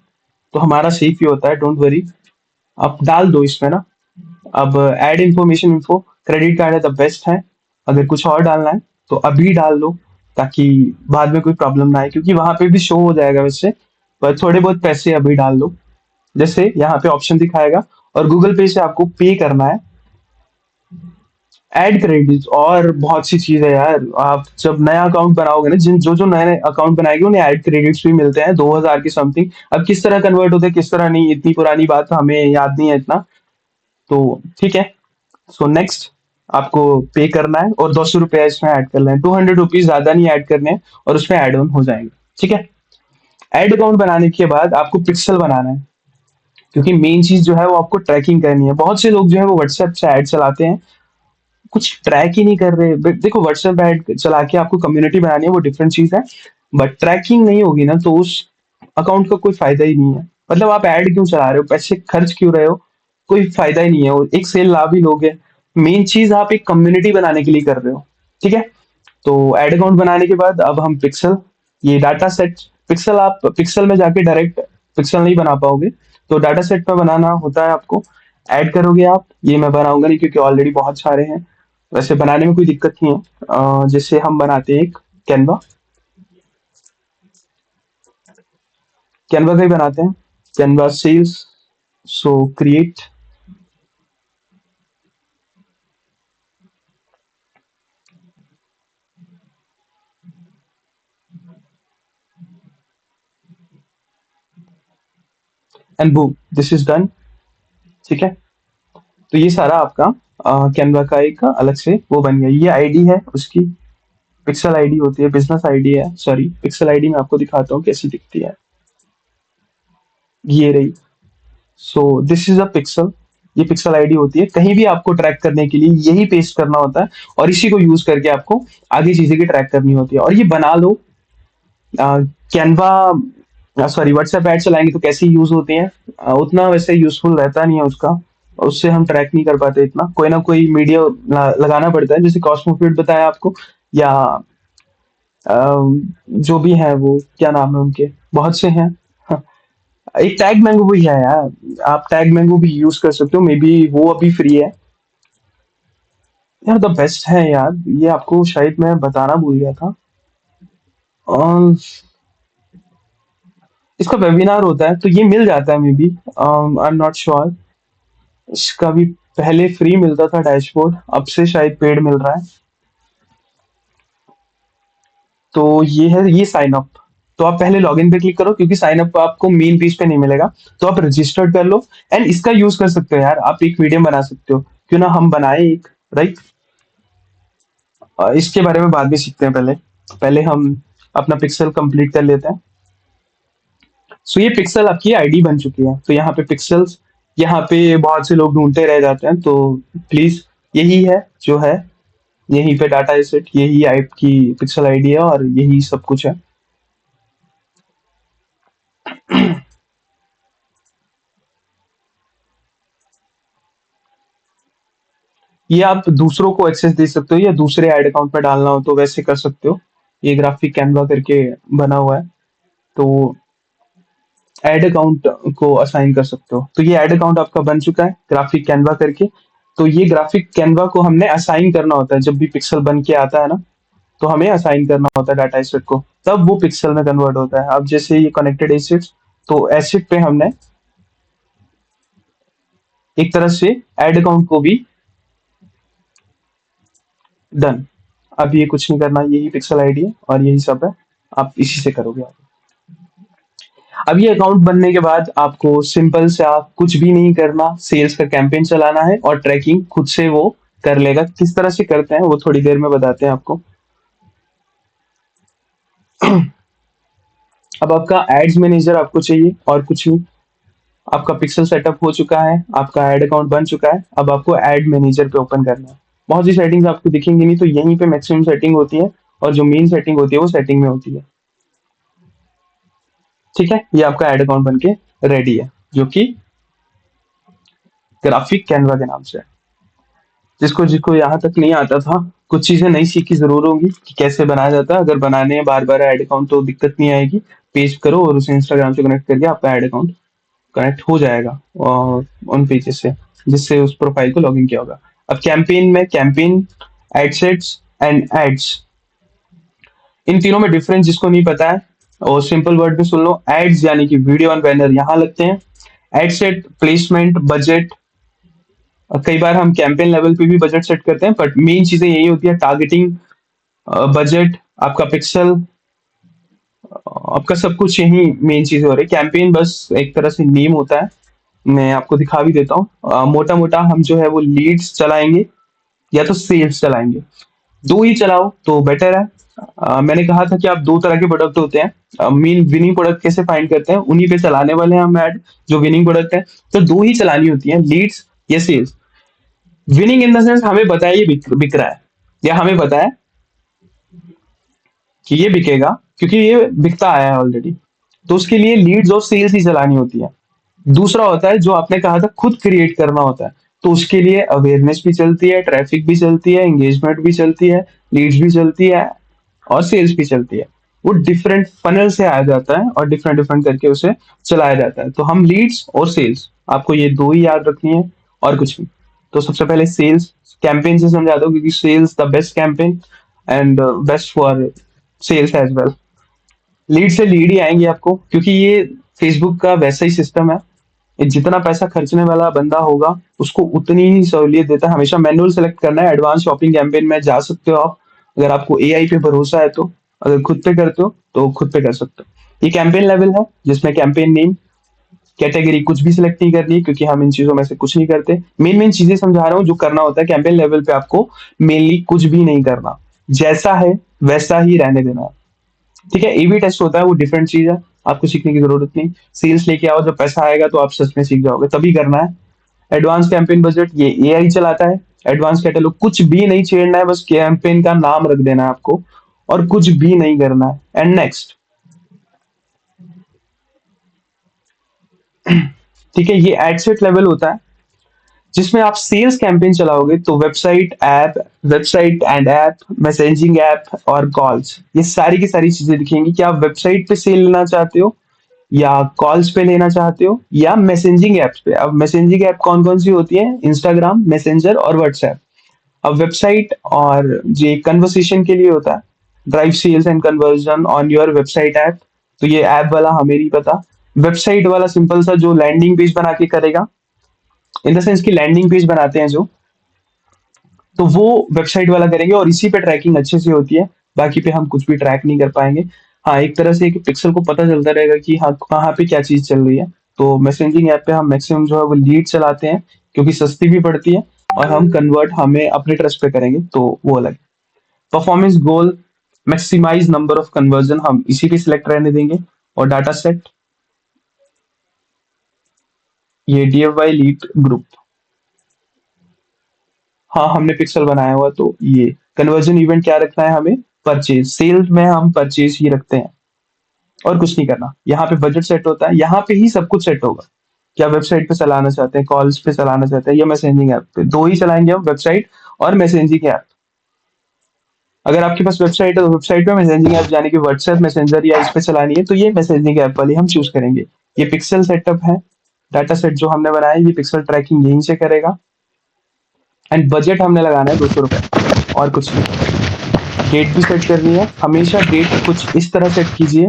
तो हमारा सेफ ही होता है, डोंट वरी। आप डाल दो इसमें ना। अब add information info, credit card है द बेस्ट है। अगर कुछ और डालना है तो अभी डाल दो, ताकि बाद में कोई प्रॉब्लम ना आए, क्योंकि वहां पे भी शो हो जाएगा वैसे, पर थोड़े बहुत पैसे अभी डाल दो। जैसे यहाँ पे ऑप्शन दिखाएगा, और गूगल पे से आपको पे करना है। ऐड क्रेडिट और बहुत सी चीज है यार, आप जब नया अकाउंट बनाओगे ना, जिन जो जो नए नए अकाउंट बनाएंगे उन्हें ऐड क्रेडिट्स भी मिलते हैं 2000 के समथिंग। अब किस तरह कन्वर्ट होते हैं किस तरह नहीं, इतनी पुरानी बात हमें याद नहीं है इतना। तो ठीक है। सो नेक्स्ट, आपको पे करना है और 200 रुपया इसमें ऐड करना है, 200 रुपीज ज्यादा नहीं ऐड करने हैं, और उसमें ऐड ऑन हो जाएंगे। ठीक है। ऐड अकाउंट बनाने के बाद आपको पिक्सल बनाना है, क्योंकि मेन चीज जो है वो आपको ट्रैकिंग करनी है। बहुत से लोग जो है वो व्हाट्सएप से ऐड चलाते हैं, कुछ ट्रैक ही नहीं कर रहे। बट देखो, व्हाट्सएप ऐड चला के आपको कम्युनिटी बनानी है, वो डिफरेंट चीज है, बट ट्रैकिंग नहीं होगी ना तो उस अकाउंट का कोई फायदा ही नहीं है। मतलब आप ऐड क्यों चला रहे हो, पैसे खर्च क्यों रहे हो, कोई फायदा ही नहीं है। वो एक सेल ला भी लोगे, मेन चीज आप एक कम्युनिटी बनाने के लिए कर रहे हो। ठीक है। तो एड अकाउंट बनाने के बाद अब हम पिक्सल, ये डाटा सेट, पिक्सल आप पिक्सल में जाके डायरेक्ट पिक्सल नहीं बना पाओगे, तो डाटा सेट में बनाना होता है आपको। ऐड करोगे आप, ये मैं बनाऊंगा नहीं क्योंकि ऑलरेडी बहुत सारे हैं, वैसे बनाने में कोई दिक्कत नहीं है। जैसे हम बनाते हैं एक कैनवा, कैनवा का ही बनाते हैं, Canva sales. So create and boom, this is done. ठीक है। तो ये सारा आपका कैनवा का एक अलग से वो बन गया। ये आईडी है उसकी, पिक्सल आईडी होती है, बिजनेस आईडी है, सॉरी पिक्सल आईडी मैं आपको दिखाता हूँ कैसी दिखती है। ये रही। So this is a pixel, ये पिक्सल आईडी होती है। कहीं भी आपको ट्रैक करने के लिए यही पेस्ट करना होता है, और इसी को यूज करके आपको आगे चीजें की ट्रैक करनी होती है। और ये बना लो। कैनवा, सॉरी व्हाट्सएप ऐड चलाएंगे तो कैसे यूज होती है, उतना वैसे यूजफुल रहता नहीं है उसका, उससे हम ट्रैक नहीं कर पाते इतना। कोई ना कोई मीडिया लगाना पड़ता है, जैसे कॉस्मोफिट बताया आपको, या जो भी है वो क्या नाम है उनके, बहुत से हैं। हाँ, एक टैग मैंगो भी है यार, आप टैग मैंगो भी यूज कर सकते हो, मे बी वो अभी फ्री है। यार द बेस्ट है यार, ये आपको शायद मैं बताना भूल गया था। इसका वेबिनार होता है तो ये मिल जाता है, maybe I am not sure. इसका भी पहले फ्री मिलता था डैशबोर्ड, अब से शायद पेड मिल रहा है। तो ये है, ये साइन अप। तो आप पहले लॉगिन पे क्लिक करो, क्योंकि साइन अप आपको मेन पेज पे नहीं मिलेगा। तो आप रजिस्टर्ड कर लो, एंड इसका यूज कर सकते हो यार, आप एक मीडियम बना सकते हो, क्यों ना हम बनाए एक, राइट। इसके बारे में बाद में सीखते हैं, पहले पहले हम अपना पिक्सल कंप्लीट कर लेते हैं। सो ये पिक्सल आपकी आईडी बन चुकी है, तो यहाँ पे पिक्सल्स, यहाँ पे बहुत से लोग ढूंढते रह जाते हैं, तो प्लीज यही है जो है, यहीं पे डाटा एसेट, यही आपकी पिक्सल आईडी है, और यही सब कुछ है। ये आप दूसरों को एक्सेस दे सकते हो, या दूसरे ऐड अकाउंट में डालना हो तो वैसे कर सकते हो। ये ग्राफिक कैनवा करके बना हुआ है, तो ऐड अकाउंट को असाइन कर सकते हो। तो ये ऐड अकाउंट आपका बन चुका है ग्राफिक कैनवा करके। तो ये ग्राफिक कैनवा को हमने असाइन करना होता है। जब भी पिक्सल बन के आता है ना, तो हमें असाइन करना होता है डाटा एसेट को, तब वो पिक्सल में कन्वर्ट होता है। अब जैसे ये कनेक्टेड एसेट्स, तो एसेट पे हमने एक तरह से ऐड अकाउंट को भी डन। अब ये कुछ नहीं करना, यही पिक्सल आईडी है और यही सब है, आप इसी से करोगे आप। अब ये अकाउंट बनने के बाद आपको सिंपल से आप कुछ भी नहीं करना, सेल्स का कैंपेन चलाना है और ट्रैकिंग खुद से वो कर लेगा। किस तरह से करते हैं वो थोड़ी देर में बताते हैं आपको। अब आपका एड्स मैनेजर आपको चाहिए और कुछ नहीं। आपका पिक्सल सेटअप हो चुका है, आपका एड अकाउंट बन चुका है, अब आपको एड मैनेजर पे ओपन करना है। बहुत सी सेटिंग्स आपको दिखेंगी नहीं, तो यहीं पे मैक्सिमम सेटिंग होती है और जो मेन सेटिंग होती है वो सेटिंग में होती है। ठीक है, ये आपका एड अकाउंट बनके रेडी है, जो कि ग्राफिक कैनवा के नाम से है। जिसको जिसको यहाँ तक नहीं आता था, कुछ चीजें नई सीखी जरूर होंगी कि कैसे बनाया जाता है। अगर बनाने हैं बार बार ऐड अकाउंट तो दिक्कत नहीं आएगी, पेस्ट करो और उसे इंस्टाग्राम से कनेक्ट करके आपका ऐड अकाउंट कनेक्ट हो जाएगा और उन पेजेस से जिससे उस प्रोफाइल को लॉगिन किया होगा। अब कैंपेन में कैंपेन, एडसेट्स एंड एड्स, इन तीनों में डिफरेंस जिसको नहीं पता है और सिंपल वर्ड में सुन लो, एड्स यानी कि वीडियो और बैनर यहाँ लगते हैं। एडसेट प्लेसमेंट, बजट, कई बार हम कैंपेन लेवल पे भी बजट सेट करते हैं, बट मेन चीजें यही होती है, टारगेटिंग, बजट, आपका पिक्सल, आपका सब कुछ यही मेन चीजें हो रही है। कैंपेन बस एक तरह से नेम होता है, मैं आपको दिखा भी देता हूँ। मोटा मोटा हम जो है वो लीड्स चलाएंगे या तो सेल्स चलाएंगे, दो ही चलाओ तो बेटर है। मैंने कहा था कि आप दो तरह के प्रोडक्ट होते हैं, मेन विनिंग प्रोडक्ट कैसे फाइंड करते हैं, उन्हीं पे चलाने वाले हैं हम ऐड, जो विनिंग प्रोडक्ट है। तो दो ही चलानी होती है, लीड्स या sales. Winning in the sense हमें पता है ये बिक रहा है, या हमें पता है कि ये बिकेगा क्योंकि ये बिकता आया है ऑलरेडी, तो उसके लिए लीड्स और सेल्स ही चलानी होती है। दूसरा होता है जो आपने कहा था खुद क्रिएट करना होता है, तो उसके लिए अवेयरनेस भी चलती है, ट्रैफिक भी चलती है, एंगेजमेंट भी चलती है, लीड्स भी चलती है और सेल्स भी चलती है। वो डिफरेंट फनल से आया जाता है और डिफरेंट डिफरेंट करके उसे चलाया जाता है। तो हम लीड्स और सेल्स, आपको ये दो ही याद रखनी है और कुछ नहीं। तो सबसे पहले सेल्स कैंपेन से समझा दो, क्योंकि sales the best campaign and best for sales as well. Lead से लीड ही आएंगे आपको, क्योंकि ये फेसबुक का वैसा ही सिस्टम है, ये जितना पैसा खर्चने वाला बंदा होगा उसको उतनी ही सहूलियत देता है। हमेशा मैनुअल सेलेक्ट करना है। एडवांस शॉपिंग कैंपेन में जा सकते हो आप, अगर आपको एआई पे भरोसा है तो। अगर खुद पे करते हो तो खुद पे कर सकते हो। ये कैंपेन लेवल है जिसमें कैंपेन नेम, कैटेगरी कुछ भी सिलेक्ट नहीं करनी, क्योंकि हम इन चीजों में से कुछ नहीं करते। मेन मेन चीजें समझा रहा हूँ जो करना होता है कैंपेन लेवल पे। आपको मेनली कुछ भी नहीं करना, जैसा है वैसा ही रहने देना है। ठीक है, एबी टेस्ट होता है, वो डिफरेंट चीज है, आपको सीखने की जरूरत नहीं। सेल्स लेके आओ, जब पैसा आएगा तो आप सच में सीख जाओगे, तभी करना है। एडवांस कैंपेन बजट, ये एआई चलाता है। एडवांस कैटलॉग कुछ भी नहीं छेड़ना है, बस कैंपेन का नाम रख देना है आपको और कुछ भी नहीं करना है। एंड नेक्स्ट, ठीक है, ये एडसेट लेवल होता है जिसमें आप सेल्स कैंपेन चलाओगे। तो website app, website and app, messaging app और कॉल्स, ये सारी की सारी चीजें दिखेंगी कि आप वेबसाइट पे सेल लेना चाहते हो या कॉल्स पे लेना चाहते हो या मैसेजिंग एप्स पे। अब मैसेजिंग ऐप कौन कौन सी होती है? इंस्टाग्राम, मैसेंजर और व्हाट्सएप। अब वेबसाइट और ये कन्वर्सेशन के लिए होता है, drive sales and conversion on your website app. तो ये ऐप वाला हमें नहीं पता। वेबसाइट वाला सिंपल सा जो लैंडिंग पेज बना के करेगा, इन द सेंस की लैंडिंग पेज बनाते हैं जो, तो वो वेबसाइट वाला करेंगे और इसी पे ट्रैकिंग अच्छे से होती है। बाकी पे हम कुछ भी ट्रैक नहीं कर पाएंगे। हाँ, एक तरह से एक पिक्सल को पता चलता रहेगा कि हाँ कहाँ पे क्या चीज चल रही है। तो मैसेजिंग ऐप पे हम मैक्सिमम जो है वो लीड चलाते हैं, क्योंकि सस्ती भी पड़ती है और हम कन्वर्ट हमें अपने ट्रस्ट पे करेंगे तो वो अलग। Performance goal, maximise number of conversion, हम इसी पे सिलेक्ट रहने देंगे। और डाटा सेट, ये डीएफवाई लीड ग्रुप, हाँ हमने पिक्सल बनाया हुआ। तो ये कन्वर्जन इवेंट क्या रखना है हमें? परचेज। सेल्स में हम परचेज ही रखते हैं और कुछ नहीं करना। यहाँ पे बजट सेट होता है, यहाँ पे ही सब कुछ सेट होगा। क्या वेबसाइट पे चलाना चाहते हैं, कॉल्स पे चलाना चाहते हैं या मैसेजिंग ऐप पे? दो ही चलाएंगे हम, वेबसाइट और मैसेजिंग ऐप। अगर आपके पास वेबसाइट है तो वेबसाइट पे, मैसेजिंग ऐप यानी कि व्हाट्सएप, मैसेंजर या इस पे चलानी है तो ये मैसेजिंग ऐप वाली हम चूज करेंगे। ये पिक्सल सेटअप है, डाटा सेट जो हमने बनाया, ये पिक्सल ट्रैकिंग यहीं से करेगा। एंड बजट हमने लगाना है 200 रुपए, और कुछ नहीं। डेट भी सेट करनी है, हमेशा डेट कुछ इस तरह सेट कीजिए,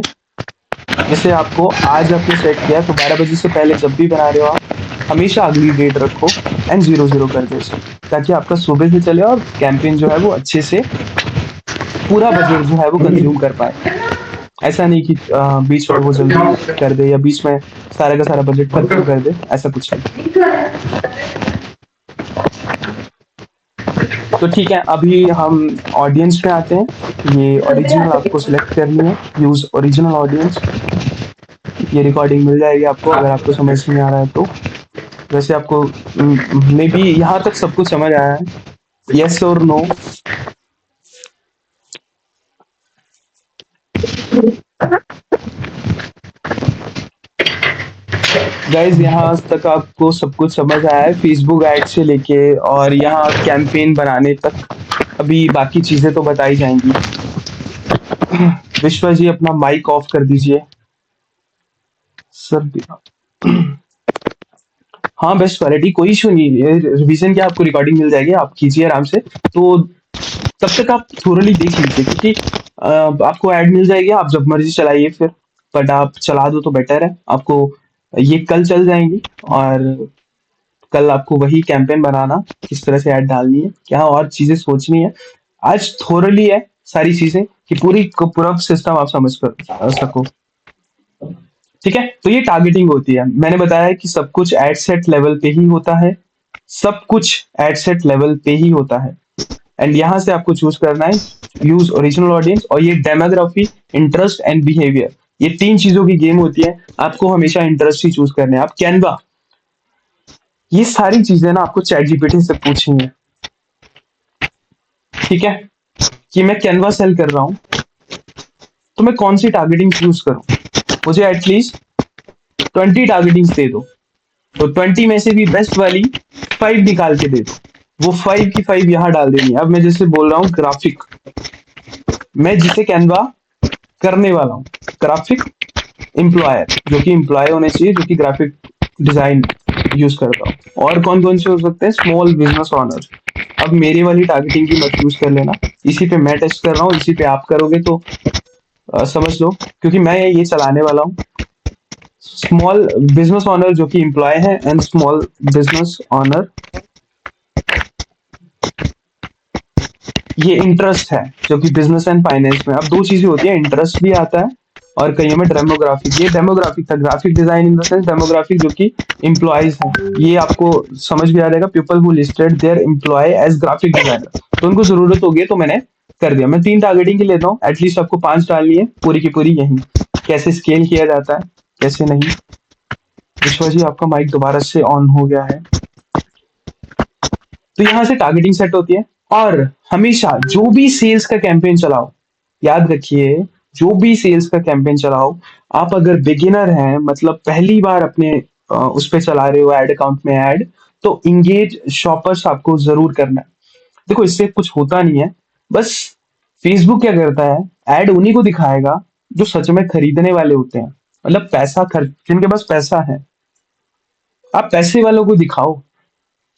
जैसे आपको आज आपने सेट किया तो 12 बजे से पहले जब भी बना रहे हो आप, हमेशा अगली डेट रखो एंड 0 0 कर दो इसे, ताकि आपका सुबह से चले और कैंपेन जो है वो अच्छे से पूरा बजट जो है वो कंज्यूम कर पाए। ऐसा नहीं कि बीच में वो जल्दी कर दे या बीच में सारा का सारा बजट खत्म कर दे, ऐसा कुछ नहीं। तो ठीक है, अभी हम ऑडियंस में आते हैं। ये ओरिजिनल आपको सिलेक्ट करनी है, यूज ओरिजिनल ऑडियंस। ये रिकॉर्डिंग मिल जाएगी आपको अगर आपको समझ नहीं आ रहा है तो। वैसे आपको मे बी यहाँ तक सब कुछ समझ आया है, यस और नो? गाइज यहाँ तक आपको सब कुछ समझ आया है, फेसबुक एड से लेके और यहाँ कैंपेन बनाने तक। अभी बाकी चीजें तो बताई जाएंगी। विश्वा जी अपना माइक ऑफ कर दीजिए सर। हाँ, बेस्ट क्वालिटी, कोई इशू नहीं है, रिवीजन की आपको रिकॉर्डिंग मिल जाएगी, आप कीजिए आराम से। तो तब तक आप थोरली देख लीजिए, क्योंकि आपको ऐड मिल जाएगी, आप जब मर्जी चलाइए फिर। बट आप चला दो तो बेटर है आपको। ये कल चल जाएंगी, और कल आपको वही कैंपेन बनाना, किस तरह से ऐड डालनी है, क्या और चीजें सोचनी है। आज थोरली है सारी चीजें, कि पूरा सिस्टम आप समझ कर सको। ठीक है, तो ये टारगेटिंग होती है। मैंने बताया कि सब कुछ एड सेट लेवल पे ही होता है, सब कुछ एड सेट लेवल पे ही होता है। एंड यहाँ से आपको चूज करना है यूज ओरिजिनल ऑडियंस, और ये डेमोग्राफी, इंटरेस्ट एंड बिहेवियर, ये तीन चीजों की गेम होती है। आपको हमेशा इंटरेस्ट ही चूज करने हैं। आप कैनवा, ये सारी चीजें ना आपको चैट जीपीटी से पूछनी है। ठीक है, कि मैं कैनवा सेल कर रहा हूँ तो मैं कौन सी टारगेटिंग चूज करूं, मुझे एटलीस्ट 20 टारगेटिंग दे दो। तो 20 में से भी बेस्ट वाली 5 निकाल के दे दो, वो 5 की 5 यहाँ डाल देनी है। अब मैं जैसे बोल रहा हूँ ग्राफिक, मैं जिसे कैनवा करने वाला हूँ, ग्राफिक एम्प्लॉयर, जो कि एम्प्लॉय होने चाहिए, जो कि ग्राफिक डिजाइन यूज करता हूँ। और कौन कौन से हो सकते हैं? Small business honour. अब मेरी वाली टारगेटिंग की मत यूज कर लेना, इसी पे मैं टेस्ट कर रहा हूँ, इसी पे आप करोगे तो समझ लो, क्योंकि मैं ये चलाने वाला हूँ। स्मॉल बिजनेस ऑनर जो कि एम्प्लॉय है, एंड स्मॉल बिजनेस ऑनर ये इंटरेस्ट है, जो कि बिजनेस एंड फाइनेंस में। अब दो चीजें होती है, इंटरेस्ट भी आता है और कहीं में डेमोग्राफिक। ये डेमोग्राफिक था, graphic design in the sense demographic, जो कि एम्प्लॉयज है। ये आपको समझ भी आ जाएगा, people who listed their employ as graphic designer, तो उनको जरूरत होगी, तो मैंने कर दिया। मैं 3 टारगेटिंग की लेता हूँ, एटलीस्ट आपको 5 डालनी है पूरी की पूरी। यही कैसे स्केल किया जाता है, कैसे नहीं। विश्वा जी आपका माइक दोबारा से ऑन हो गया है। तो यहाँ से टारगेटिंग सेट होती है। और हमेशा जो भी सेल्स का कैंपेन चलाओ, याद रखिए, जो भी सेल्स का कैंपेन चलाओ, आप अगर बिगिनर हैं, मतलब पहली बार अपने उस पे चला रहे हो एड अकाउंट में ऐड, तो इंगेज शॉपर्स आपको जरूर करना है। देखो, इससे कुछ होता नहीं है, बस फेसबुक क्या करता है, ऐड उन्हीं को दिखाएगा जो सच में खरीदने वाले होते हैं, मतलब पैसा खर्च, जिनके पास पैसा है। आप पैसे वालों को दिखाओ,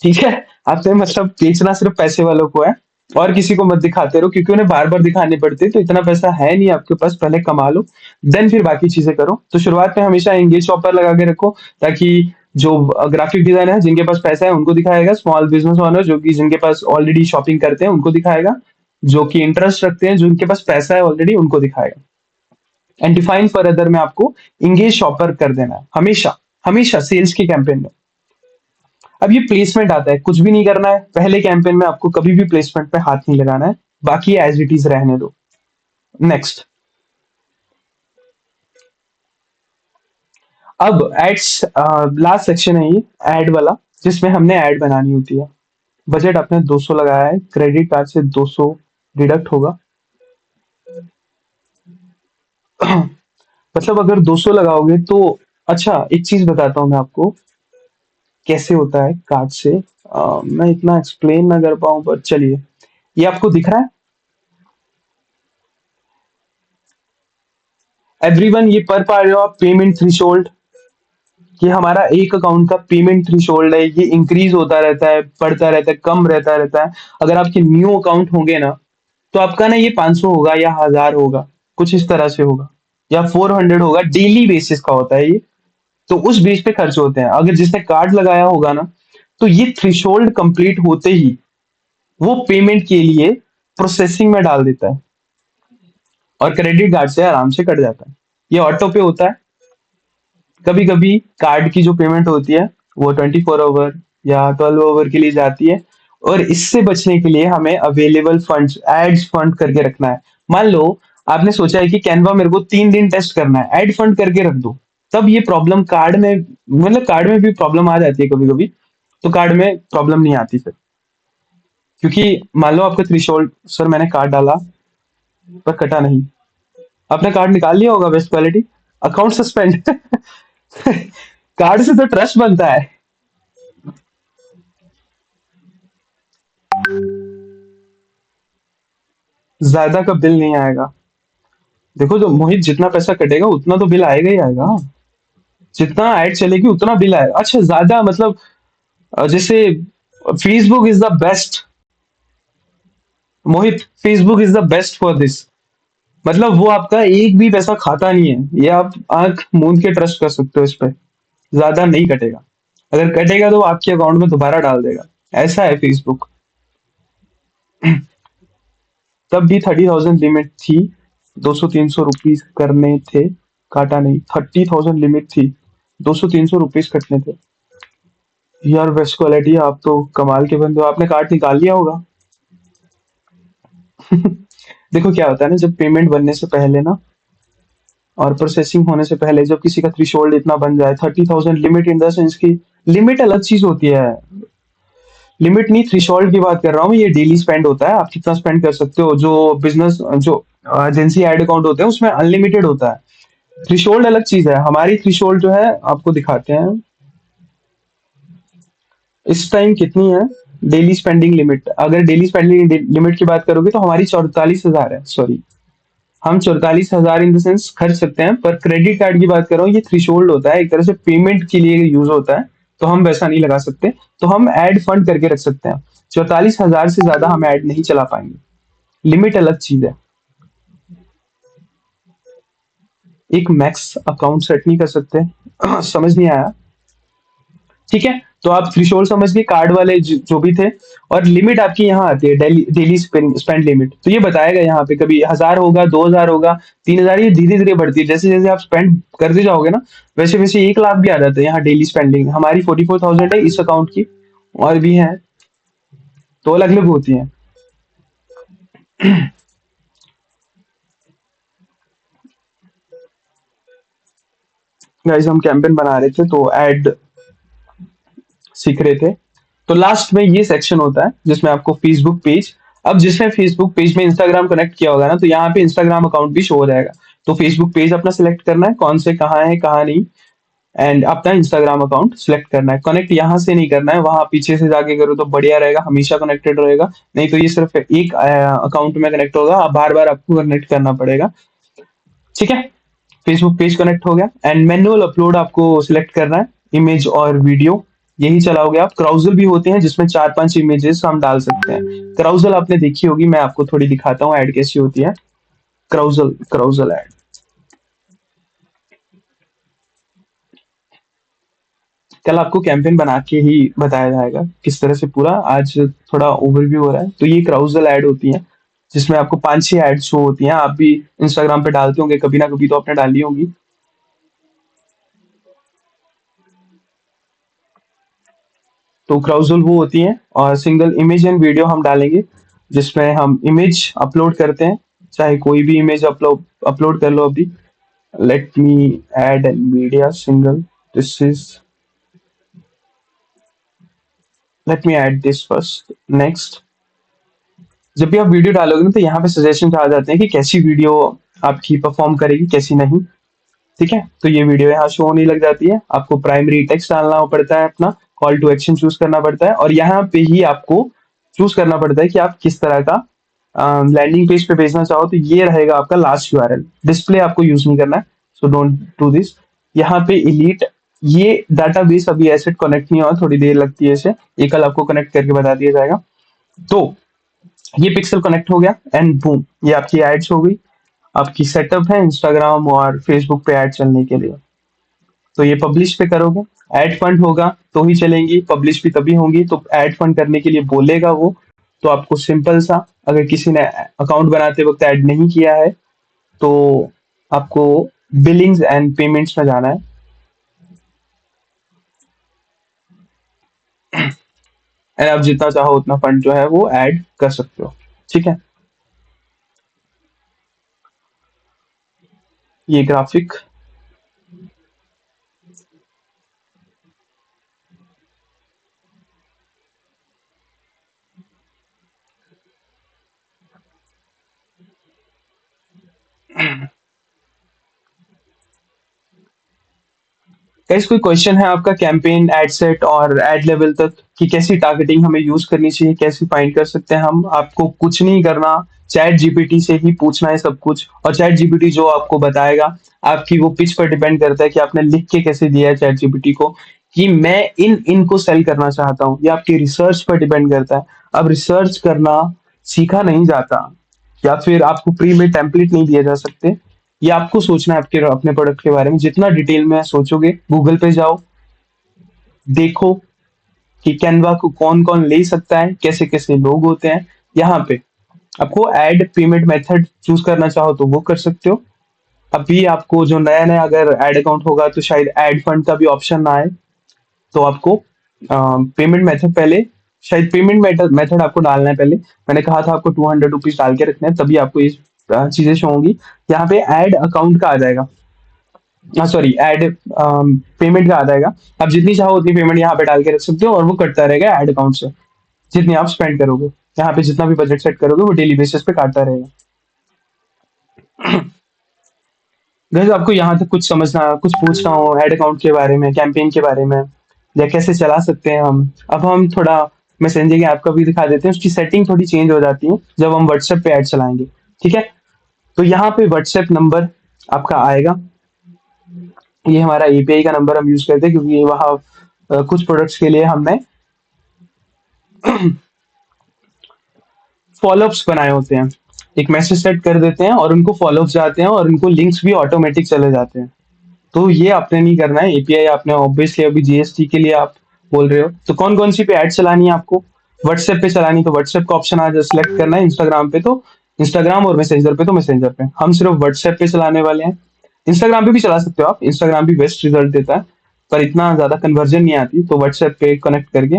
ठीक है। आपसे मतलब बेचना सिर्फ पैसे वालों को है, और किसी को मत दिखाते रहो, क्योंकि उन्हें बार बार दिखाने पड़ते हैं। तो इतना पैसा है नहीं आपके पास, पहले कमा लो, देन फिर बाकी चीजें करो। तो शुरुआत में हमेशा एंगेज शॉपर लगा के रखो, ताकि जो ग्राफिक डिजाइनर है, जिनके पास पैसा है उनको दिखाएगा। स्मॉल बिजनेस ओनर, जो कि जिनके पास ऑलरेडी शॉपिंग करते हैं, उनको दिखाएगा। जो कि इंटरेस्ट रखते हैं, जिनके पास पैसा है ऑलरेडी, उनको दिखाएगा। एंड डिफाइन फॉर अदर में आपको इंगेज शॉपर कर देना है, हमेशा हमेशा सेल्स के कैंपेन में। अब ये प्लेसमेंट आता है, कुछ भी नहीं करना है पहले कैंपेन में, आपको कभी भी प्लेसमेंट पे हाथ नहीं लगाना है, बाकी एज इट इज रहने दो। नेक्स्ट, अब एड्स, लास्ट सेक्शन है ये एड वाला, जिसमें हमने ऐड बनानी होती है। बजट आपने 200 लगाया है, क्रेडिट कार्ड से 200 डिडक्ट होगा। मतलब अगर 200 लगाओगे तो, अच्छा एक चीज बताता हूँ मैं आपको कैसे होता है कार्ड से। मैं इतना एक्सप्लेन ना कर पाऊँ, पर चलिए, ये आपको दिख रहा है एवरीवन, ये पढ़ पा रहे हो आप? पेमेंट थ्रेशोल्ड, कि हमारा एक अकाउंट का पेमेंट थ्रेशोल्ड है, ये इंक्रीज होता रहता है, बढ़ता रहता है, कम रहता है। अगर आपके न्यू अकाउंट होंगे ना, तो आपका ना ये 500 होगा या 1000 होगा, कुछ इस तरह से होगा, या 400 होगा। डेली बेसिस का होता है ये, तो उस बेस पे खर्च होते हैं। अगर जिसने कार्ड लगाया होगा ना, तो ये थ्रेशोल्ड कंप्लीट होते ही वो पेमेंट के लिए प्रोसेसिंग में डाल देता है और क्रेडिट कार्ड से आराम से कट जाता है। ये ऑटो पे होता है। कभी कभी कार्ड की जो पेमेंट होती है वो 24 आवर या 12 आवर के लिए जाती है, और इससे बचने के लिए हमें अवेलेबल फंड्स, एड्स फंड करके रखना है। मान लो आपने सोचा है कि कैनवा मेरे को 3 दिन टेस्ट करना है, ऐड फंड करके रख दो। तब ये प्रॉब्लम कार्ड में, मतलब कार्ड में भी प्रॉब्लम आ जाती है कभी कभी, तो कार्ड में प्रॉब्लम नहीं आती फिर, क्योंकि मान लो आपका थ्रेशोल्ड, सर मैंने कार्ड डाला पर कटा नहीं, आपने कार्ड निकाल लिया होगा best quality, account suspend. Card से तो ट्रस्ट बनता है। ज्यादा का बिल नहीं आएगा। देखो जो मोहित, जितना पैसा कटेगा उतना तो बिल आएगा ही आएगा। जितना ऐड चलेगी उतना बिल आएगा। अच्छा, ज्यादा मतलब जैसे Facebook is the best, Mohit Facebook is the best for this. मतलब वो आपका एक भी पैसा खाता नहीं है, ये आप आंख मूंद के ट्रस्ट कर सकते हो इस पे। ज्यादा नहीं कटेगा, अगर कटेगा तो वो आपके अकाउंट में दोबारा डाल देगा। ऐसा है फेसबुक। तब भी 30,000 लिमिट थी, 200-300 रुपीज करने थे, काटा नहीं। 30,000 लिमिट थी, 200-300 रुपीज कटने थे। यार बेस्ट क्वालिटी, आप तो कमाल के बंदे हो, आपने कार्ड निकाल लिया होगा। देखो क्या होता है ना, जब पेमेंट बनने से पहले ना, और प्रोसेसिंग होने से पहले, जब किसी का थ्रेशोल्ड इतना बन जाए, 30,000 लिमिट इन द सेंस की, लिमिट अलग चीज होती है। लिमिट नहीं, थ्रेशोल्ड की बात कर रहा हूँ। ये डेली स्पेंड होता है, आप कितना स्पेंड कर सकते हो। जो बिजनेस, जो एजेंसी एड अकाउंट होते हैं उसमें अनलिमिटेड होता है। थ्रेशोल्ड अलग चीज है। हमारी थ्रेशोल्ड जो है, आपको दिखाते हैं इस टाइम कितनी है। डेली स्पेंडिंग लिमिट, अगर डेली स्पेंडिंग लिमिट की बात करोगे तो हमारी 44,000 है। सॉरी, हम 44,000 इन द सेंस खर्च सकते हैं। पर क्रेडिट कार्ड की बात कर रहा हूँ, ये थ्रेशोल्ड होता है, एक तरह से पेमेंट के लिए यूज होता है, तो हम वैसा नहीं लगा सकते। तो हम ऐड फंड करके रख सकते हैं। 44,000 से ज्यादा हम ऐड नहीं चला पाएंगे। लिमिट अलग चीज है। एक मैक्स अकाउंट सेट नहीं कर सकते। समझ नहीं आया। ठीक है, तो आप थ्रेशोल्ड समझ गए, कार्ड वाले जो भी थे। और लिमिट आपकी यहाँ आती है, डेली डेली स्पेंड लिमिट। तो ये बताएगा यहाँ पे, कभी 1000 होगा, 2000 होगा, 3000, ये धीरे धीरे बढ़ती है। जैसे जैसे आप स्पेंड करते जाओगे ना, वैसे वैसे 1 लाख भी आ जाता है यहाँ डेली स्पेंडिंग। हमारी 44,000 है इस अकाउंट की, और भी है, तो अलग अलग होती है। गाइस हम कैंपेन बना रहे थे, तो एड सीख रहे थे। तो लास्ट में ये सेक्शन होता है जिसमें आपको फेसबुक पेज, अब जिसमें फेसबुक पेज में इंस्टाग्राम कनेक्ट किया होगा ना, तो यहाँ पे इंस्टाग्राम अकाउंट भी शो हो जाएगा। तो फेसबुक पेज अपना सिलेक्ट करना है, कौन से कहाँ है कहाँ नहीं, एंड अपना इंस्टाग्राम अकाउंट सिलेक्ट करना है। कनेक्ट यहाँ से नहीं करना है, वहां पीछे से जाके करो तो बढ़िया रहेगा, हमेशा कनेक्टेड रहेगा। नहीं तो ये सिर्फ एक अकाउंट में कनेक्ट होगा, बार बार आपको कनेक्ट करना पड़ेगा। ठीक है, फेसबुक पेज कनेक्ट हो गया, एंड मैनुअल अपलोड आपको सिलेक्ट करना है, इमेज और वीडियो। यही चलाओगे आप। क्राउजल भी होते हैं जिसमें 4-5 इमेजेस हम डाल सकते हैं। क्राउजल आपने देखी होगी, मैं आपको थोड़ी दिखाता हूँ ऐड कैसी होती है। क्राउजल, क्राउजल ऐड कल आपको कैंपेन बना के ही बताया जाएगा किस तरह से पूरा। आज थोड़ा ओवरव्यू हो रहा है। तो ये क्राउजल ऐड होती है, जिसमें आपको 5-6 ऐड शो होती हैं। आप भी इंस्टाग्राम पे डालते होंगे कभी ना कभी, तो आपने डाली होंगी। तो क्राउजल वो होती हैं, और सिंगल इमेज एंड वीडियो हम डालेंगे, जिसमें हम इमेज अपलोड करते हैं, चाहे कोई भी इमेज अपलोड अपलोड कर लो अभी। Let me add N media single, this is, let me add this first, next. जब भी आप वीडियो डालोगे ना, तो यहाँ पे सजेशन आ जाते हैं कि कैसी वीडियो आपकी परफॉर्म करेगी, कैसी नहीं। ठीक है, तो ये वीडियो यहाँ शो होने लग जाती है। आपको प्राइमरी टेक्स्ट डालना पड़ता है, अपना कॉल टू एक्शन चूज करना पड़ता है, और यहाँ पे ही आपको चूज करना पड़ता है कि आप किस तरह का लैंडिंग पेज पे भेजना चाहो। तो ये रहेगा आपका लास्ट यूआरएल। डिस्प्ले आपको यूज नहीं करना है, सो डोंट डू दिस। यहाँ पे इलीट ये डाटाबेस अभी ऐसे कनेक्ट नहीं हुआ, थोड़ी देर लगती है इसे, ये कल आपको कनेक्ट करके बता दिया जाएगा। तो ये पिक्सल कनेक्ट हो गया एंड बूम, ये आपकी एड्स हो गई। आपकी सेटअप है इंस्टाग्राम और फेसबुक पे ऐड चलने के लिए। तो ये पब्लिश पे करोगे, ऐड फंड होगा तो ही चलेंगी, पब्लिश भी तभी होंगी। तो ऐड फंड करने के लिए बोलेगा वो, तो आपको सिंपल सा, अगर किसी ने अकाउंट बनाते वक्त ऐड नहीं किया है तो आपको बिलिंग्स एंड पेमेंट्स में जाना है, एंड आप जितना चाहो उतना फंड जो है वो ऐड कर सकते हो। ठीक है, ये ग्राफिक। गाइस कोई क्वेश्चन है आपका कैंपेन, एड सेट और एड लेवल तक, कि कैसी टारगेटिंग हमें यूज करनी चाहिए, कैसे फाइंड कर सकते हैं हम? आपको कुछ नहीं करना, चैट जीपीटी से ही पूछना है सब कुछ, और चैट जीपीटी जो आपको बताएगा, आपकी वो पिच पर डिपेंड करता है कि आपने लिख के कैसे दिया है चैट जीपीटी को, कि मैं इन इनको सेल करना चाहता हूँ। ये आपकी रिसर्च पर डिपेंड करता है। अब रिसर्च करना सीखा नहीं जाता, या फिर आपको फ्री में टेम्पलेट नहीं दिए जा सकते। ये आपको सोचना है आपके अपने प्रोडक्ट के बारे में, जितना डिटेल में सोचोगे। गूगल पे जाओ, देखो कि कैनवा को कौन कौन ले सकता है, कैसे कैसे लोग होते हैं। यहाँ पे आपको एड पेमेंट मेथड चूज करना चाहो तो वो कर सकते हो। अभी आपको जो नया नया अगर एड अकाउंट होगा तो शायद एड फंड का भी ऑप्शन ना आए, तो आपको पेमेंट मेथड पहले, शायद पेमेंट मेथड आपको डालना है पहले। मैंने कहा था आपको 200 रुपीज डाल के रखने हैं, तभी आपको ये चीजें शो होंगी। यहाँ पे ऐड अकाउंट का आ जाएगा, हाँ सॉरी, ऐड पेमेंट का आ जाएगा। आप जितनी चाहो उतनी पेमेंट यहाँ पे डाल के रख सकते हो, और वो कटता रहेगा ऐड अकाउंट से, जितनी आप स्पेंड करोगे। यहाँ पे जितना भी बजट सेट करोगे वो डेली बेसिस पे काटता रहेगा। गाइस आपको यहाँ तक कुछ समझना, कुछ पूछना हो ऐड अकाउंट के बारे में, कैंपेन के बारे में, या कैसे चला सकते हैं हम, अब हम थोड़ा मैसेंजर ऐप का भी दिखा देते हैं। उसकी सेटिंग थोड़ी चेंज हो जाती है जब हम व्हाट्सएप पे ऐड चलाएंगे। ठीक है, तो यहाँ पे व्हाट्सएप नंबर आपका आएगा। ये हमारा एपीआई का नंबर हम यूज करते हैं, क्योंकि वहाँ कुछ प्रोडक्ट्स के लिए हमने फॉलोअप्स बनाए होते हैं। एक मैसेज सेट कर देते हैं और उनको फॉलोअप्स जाते हैं, और उनको लिंक्स भी ऑटोमेटिक चले जाते हैं। तो ये आपने नहीं करना है। एपीआई आपने ऑब्वियसली, अभी जीएसटी के लिए आप बोल रहे हो, तो कौन कौन सी पे ऐड चलानी है आपको? व्हाट्सएप पे चलानी, तो व्हाट्सएप का ऑप्शन आज सिलेक्ट करना है। इंस्टाग्राम पे तो इंस्टाग्राम, और मैसेंजर पे तो मैसेंजर पे। हम सिर्फ व्हाट्सएप पे चलाने वाले हैं। इंस्टाग्राम पे भी चला सकते हो आप, इंस्टाग्राम भी बेस्ट रिजल्ट देता है, पर इतना ज्यादा कन्वर्जन नहीं आती। तो व्हाट्सएप पे कनेक्ट करके,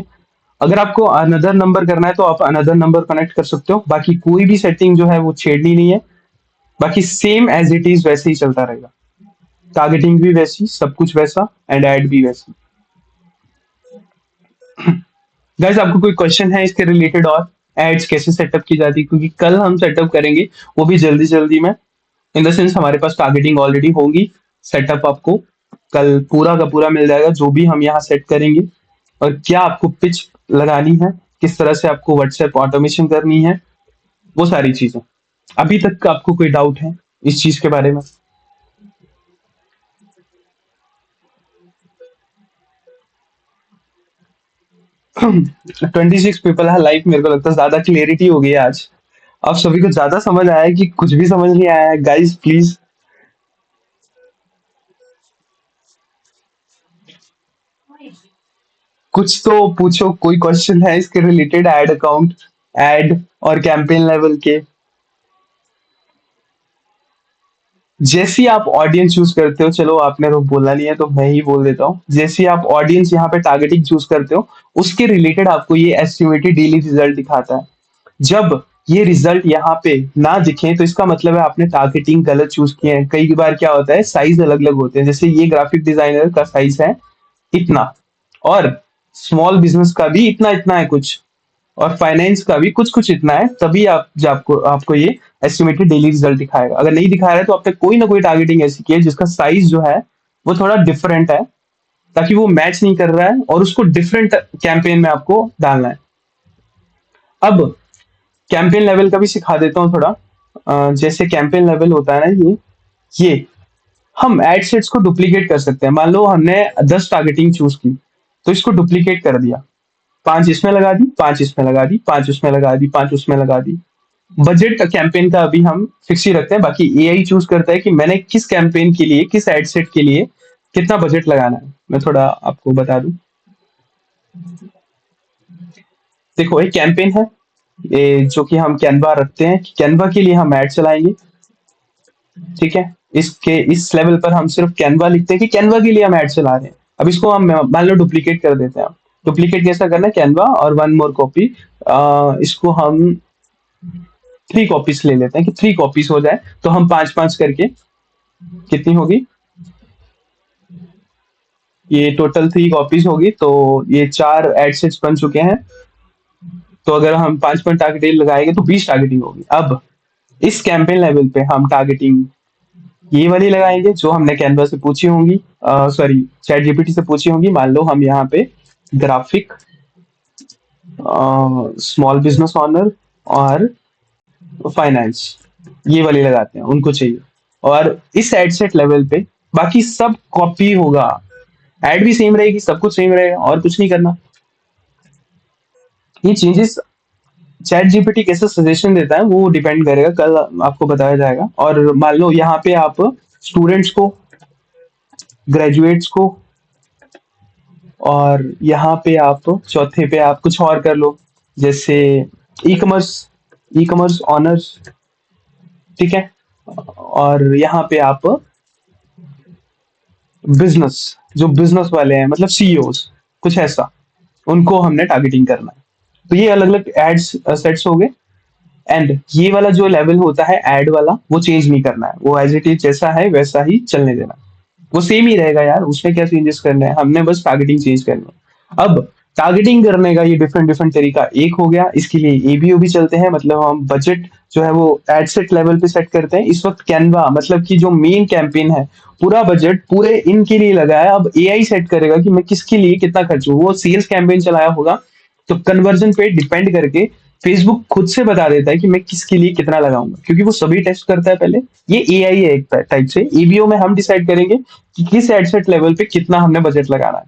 अगर आपको अनदर नंबर करना है तो आप अनदर नंबर कनेक्ट कर सकते हो। बाकी कोई भी सेटिंग जो है वो छेड़नी नहीं है। बाकी सेम एज इट इज वैसे ही चलता रहेगा। टारगेटिंग भी वैसी, सब कुछ वैसा, एंड ऐड भी वैसी। गाइस आपको कोई क्वेश्चन है इसके रिलेटेड, और एड्स कैसे सेटअप की जाती है? क्योंकि कल हम सेटअप करेंगे, वो भी जल्दी जल्दी में। इन द सेंस हमारे पास टारगेटिंग ऑलरेडी होगी, सेटअप आपको कल पूरा का पूरा मिल जाएगा, जो भी हम यहाँ सेट करेंगे, और क्या आपको पिच लगानी है, किस तरह से आपको व्हाट्सएप ऑटोमेशन करनी है, वो सारी चीजें। अभी तक का आपको कोई डाउट है इस चीज के बारे में? 26 पीपल है लाइव, मेरे को लगता है ज्यादा क्लियरिटी हो गई है आज। आप सभी को ज्यादा समझ आया है कि कुछ भी समझ नहीं आया है? गाइस प्लीज कुछ तो पूछो, कोई क्वेश्चन है इसके रिलेटेड, एड अकाउंट, एड और कैंपेन लेवल के। जैसी आप ऑडियंस चूज करते हो, चलो आपने तो बोलना नहीं है तो मैं ही बोल देता हूँ। जैसी आप ऑडियंस यहाँ पे टारगेटिंग चूज करते हो, उसके रिलेटेड आपको ये एस्टिमेटेड डेली रिजल्ट दिखाता है। जब ये रिजल्ट यहाँ पे ना दिखे तो इसका मतलब है आपने टारगेटिंग गलत चूज किए हैं। कई बार क्या होता है, साइज अलग अलग होते हैं। जैसे ये ग्राफिक डिजाइनर का साइज है इतना, और स्मॉल बिजनेस का भी इतना इतना है कुछ, और फाइनेंस का भी कुछ कुछ इतना है। तभी आप जब आपको आपको ये एस्टिमेटेड डेली रिजल्ट दिखाएगा। अगर नहीं दिखा रहा है तो आपने कोई ना कोई टारगेटिंग ऐसी की है जिसका साइज जो है वो थोड़ा डिफरेंट है, ताकि वो मैच नहीं कर रहा है, और उसको डिफरेंट कैंपेन में आपको डालना है। अब कैंपेन लेवल का भी सिखा देता हूँ थोड़ा। जैसे कैंपेन लेवल होता है ना, ये हम एड सेट्स को डुप्लीकेट कर सकते हैं। मान लो हमने 10 टारगेटिंग चूज की, तो इसको डुप्लीकेट कर दिया। 5 इसमें लगा दी, 5 इसमें लगा दी, 5 उसमें लगा दी, 5 उसमें लगा दी। बजट कैंपेन का अभी हम फिक्स ही रखते हैं, बाकी एआई चूज करता है कि मैंने किस कैंपेन के लिए, किस एड सेट के लिए कितना बजट लगाना है। मैं थोड़ा आपको बता दूं। देखो एक कैंपेन है, ये जो कि हम कैनवा रखते हैं कि कैनवा के लिए हम ऐड चलाएंगे। ठीक है, इसके इस लेवल पर हम सिर्फ कैनवा लिखते हैं कि कैनवा के लिए हम ऐड चला रहे हैं। अब इसको हम मान लो डुप्लीकेट कर देते हैं। डुप्लीकेट कैसा करना है, कैनवा और वन मोर कॉपी, इसको हम 3 कॉपीज ले लेते हैं कि 3 कॉपीज हो जाए, तो हम 5-5 करके कितनी होगी, ये टोटल 3 कॉपीज होगी, तो ये 4 एड सेट्स बन चुके हैं। तो अगर हम 5 टारगेटिंग लगाएंगे तो 20 टारगेटिंग होगी। अब इस कैंपेन लेवल पे हम टारगेटिंग ये वाली लगाएंगे जो हमने कैनवा से पूछी होंगी, सॉरी चैट जीपीटी से पूछी होंगी। मान लो हम यहाँ पे ग्राफिक, स्मॉल बिजनेस ऑनर और फाइनेंस, ये वाली लगाते हैं, उनको चाहिए। और इस एड सेट लेवल पे बाकी सब कॉपी होगा, एड भी सेम रहेगी, सब कुछ सेम रहेगा, और कुछ नहीं करना। ये चेंजेस चैट जीपीटी कैसे सजेशन देता है वो डिपेंड करेगा, कल आपको बताया जाएगा। और मान लो यहाँ पे आप स्टूडेंट्स को, ग्रेजुएट्स को, और यहाँ पे आप चौथे पे आप कुछ और कर लो, जैसे e commerce, e commerce honours. ठीक है, और यहाँ पे आप बिजनेस, जो बिजनेस वाले हैं मतलब सीईओज, कुछ ऐसा, उनको हमने टारगेटिंग करना है। तो ये अलग अलग एड्स सेट्स हो गए। एंड ये वाला जो लेवल होता है एड वाला, वो चेंज नहीं करना है, वो एज इट इज जैसा है वैसा ही चलने देना है। वो सेम ही रहेगा यार, उसमें क्या चेंजेस करने हैं, हमने बस टारगेटिंग चेंज करनी है। अब टारगेटिंग करने का ये डिफरेंट डिफरेंट तरीका एक हो गया। इसके लिए एबीओ भी चलते हैं, मतलब हम बजट जो है वो एड सेट लेवल पे सेट करते हैं। इस वक्त कैनवा मतलब कि जो मेन कैंपेन है, पूरा बजट पूरे इनके लिए लगा है। अब एआई सेट करेगा कि मैं किसके लिए कितना खर्चूं। वो सेल्स कैंपेन चलाया होगा, तो कन्वर्जन पे डिपेंड करके फेसबुक खुद से बता देता है कि मैं किसके लिए कितना लगाऊंगा, क्योंकि वो सभी टेस्ट करता है पहले। ये एआई है एक टाइप से। ईबीओ में हम डिसाइड करेंगे कि किस एडसेट लेवल पे कितना हमने बजट लगाना है।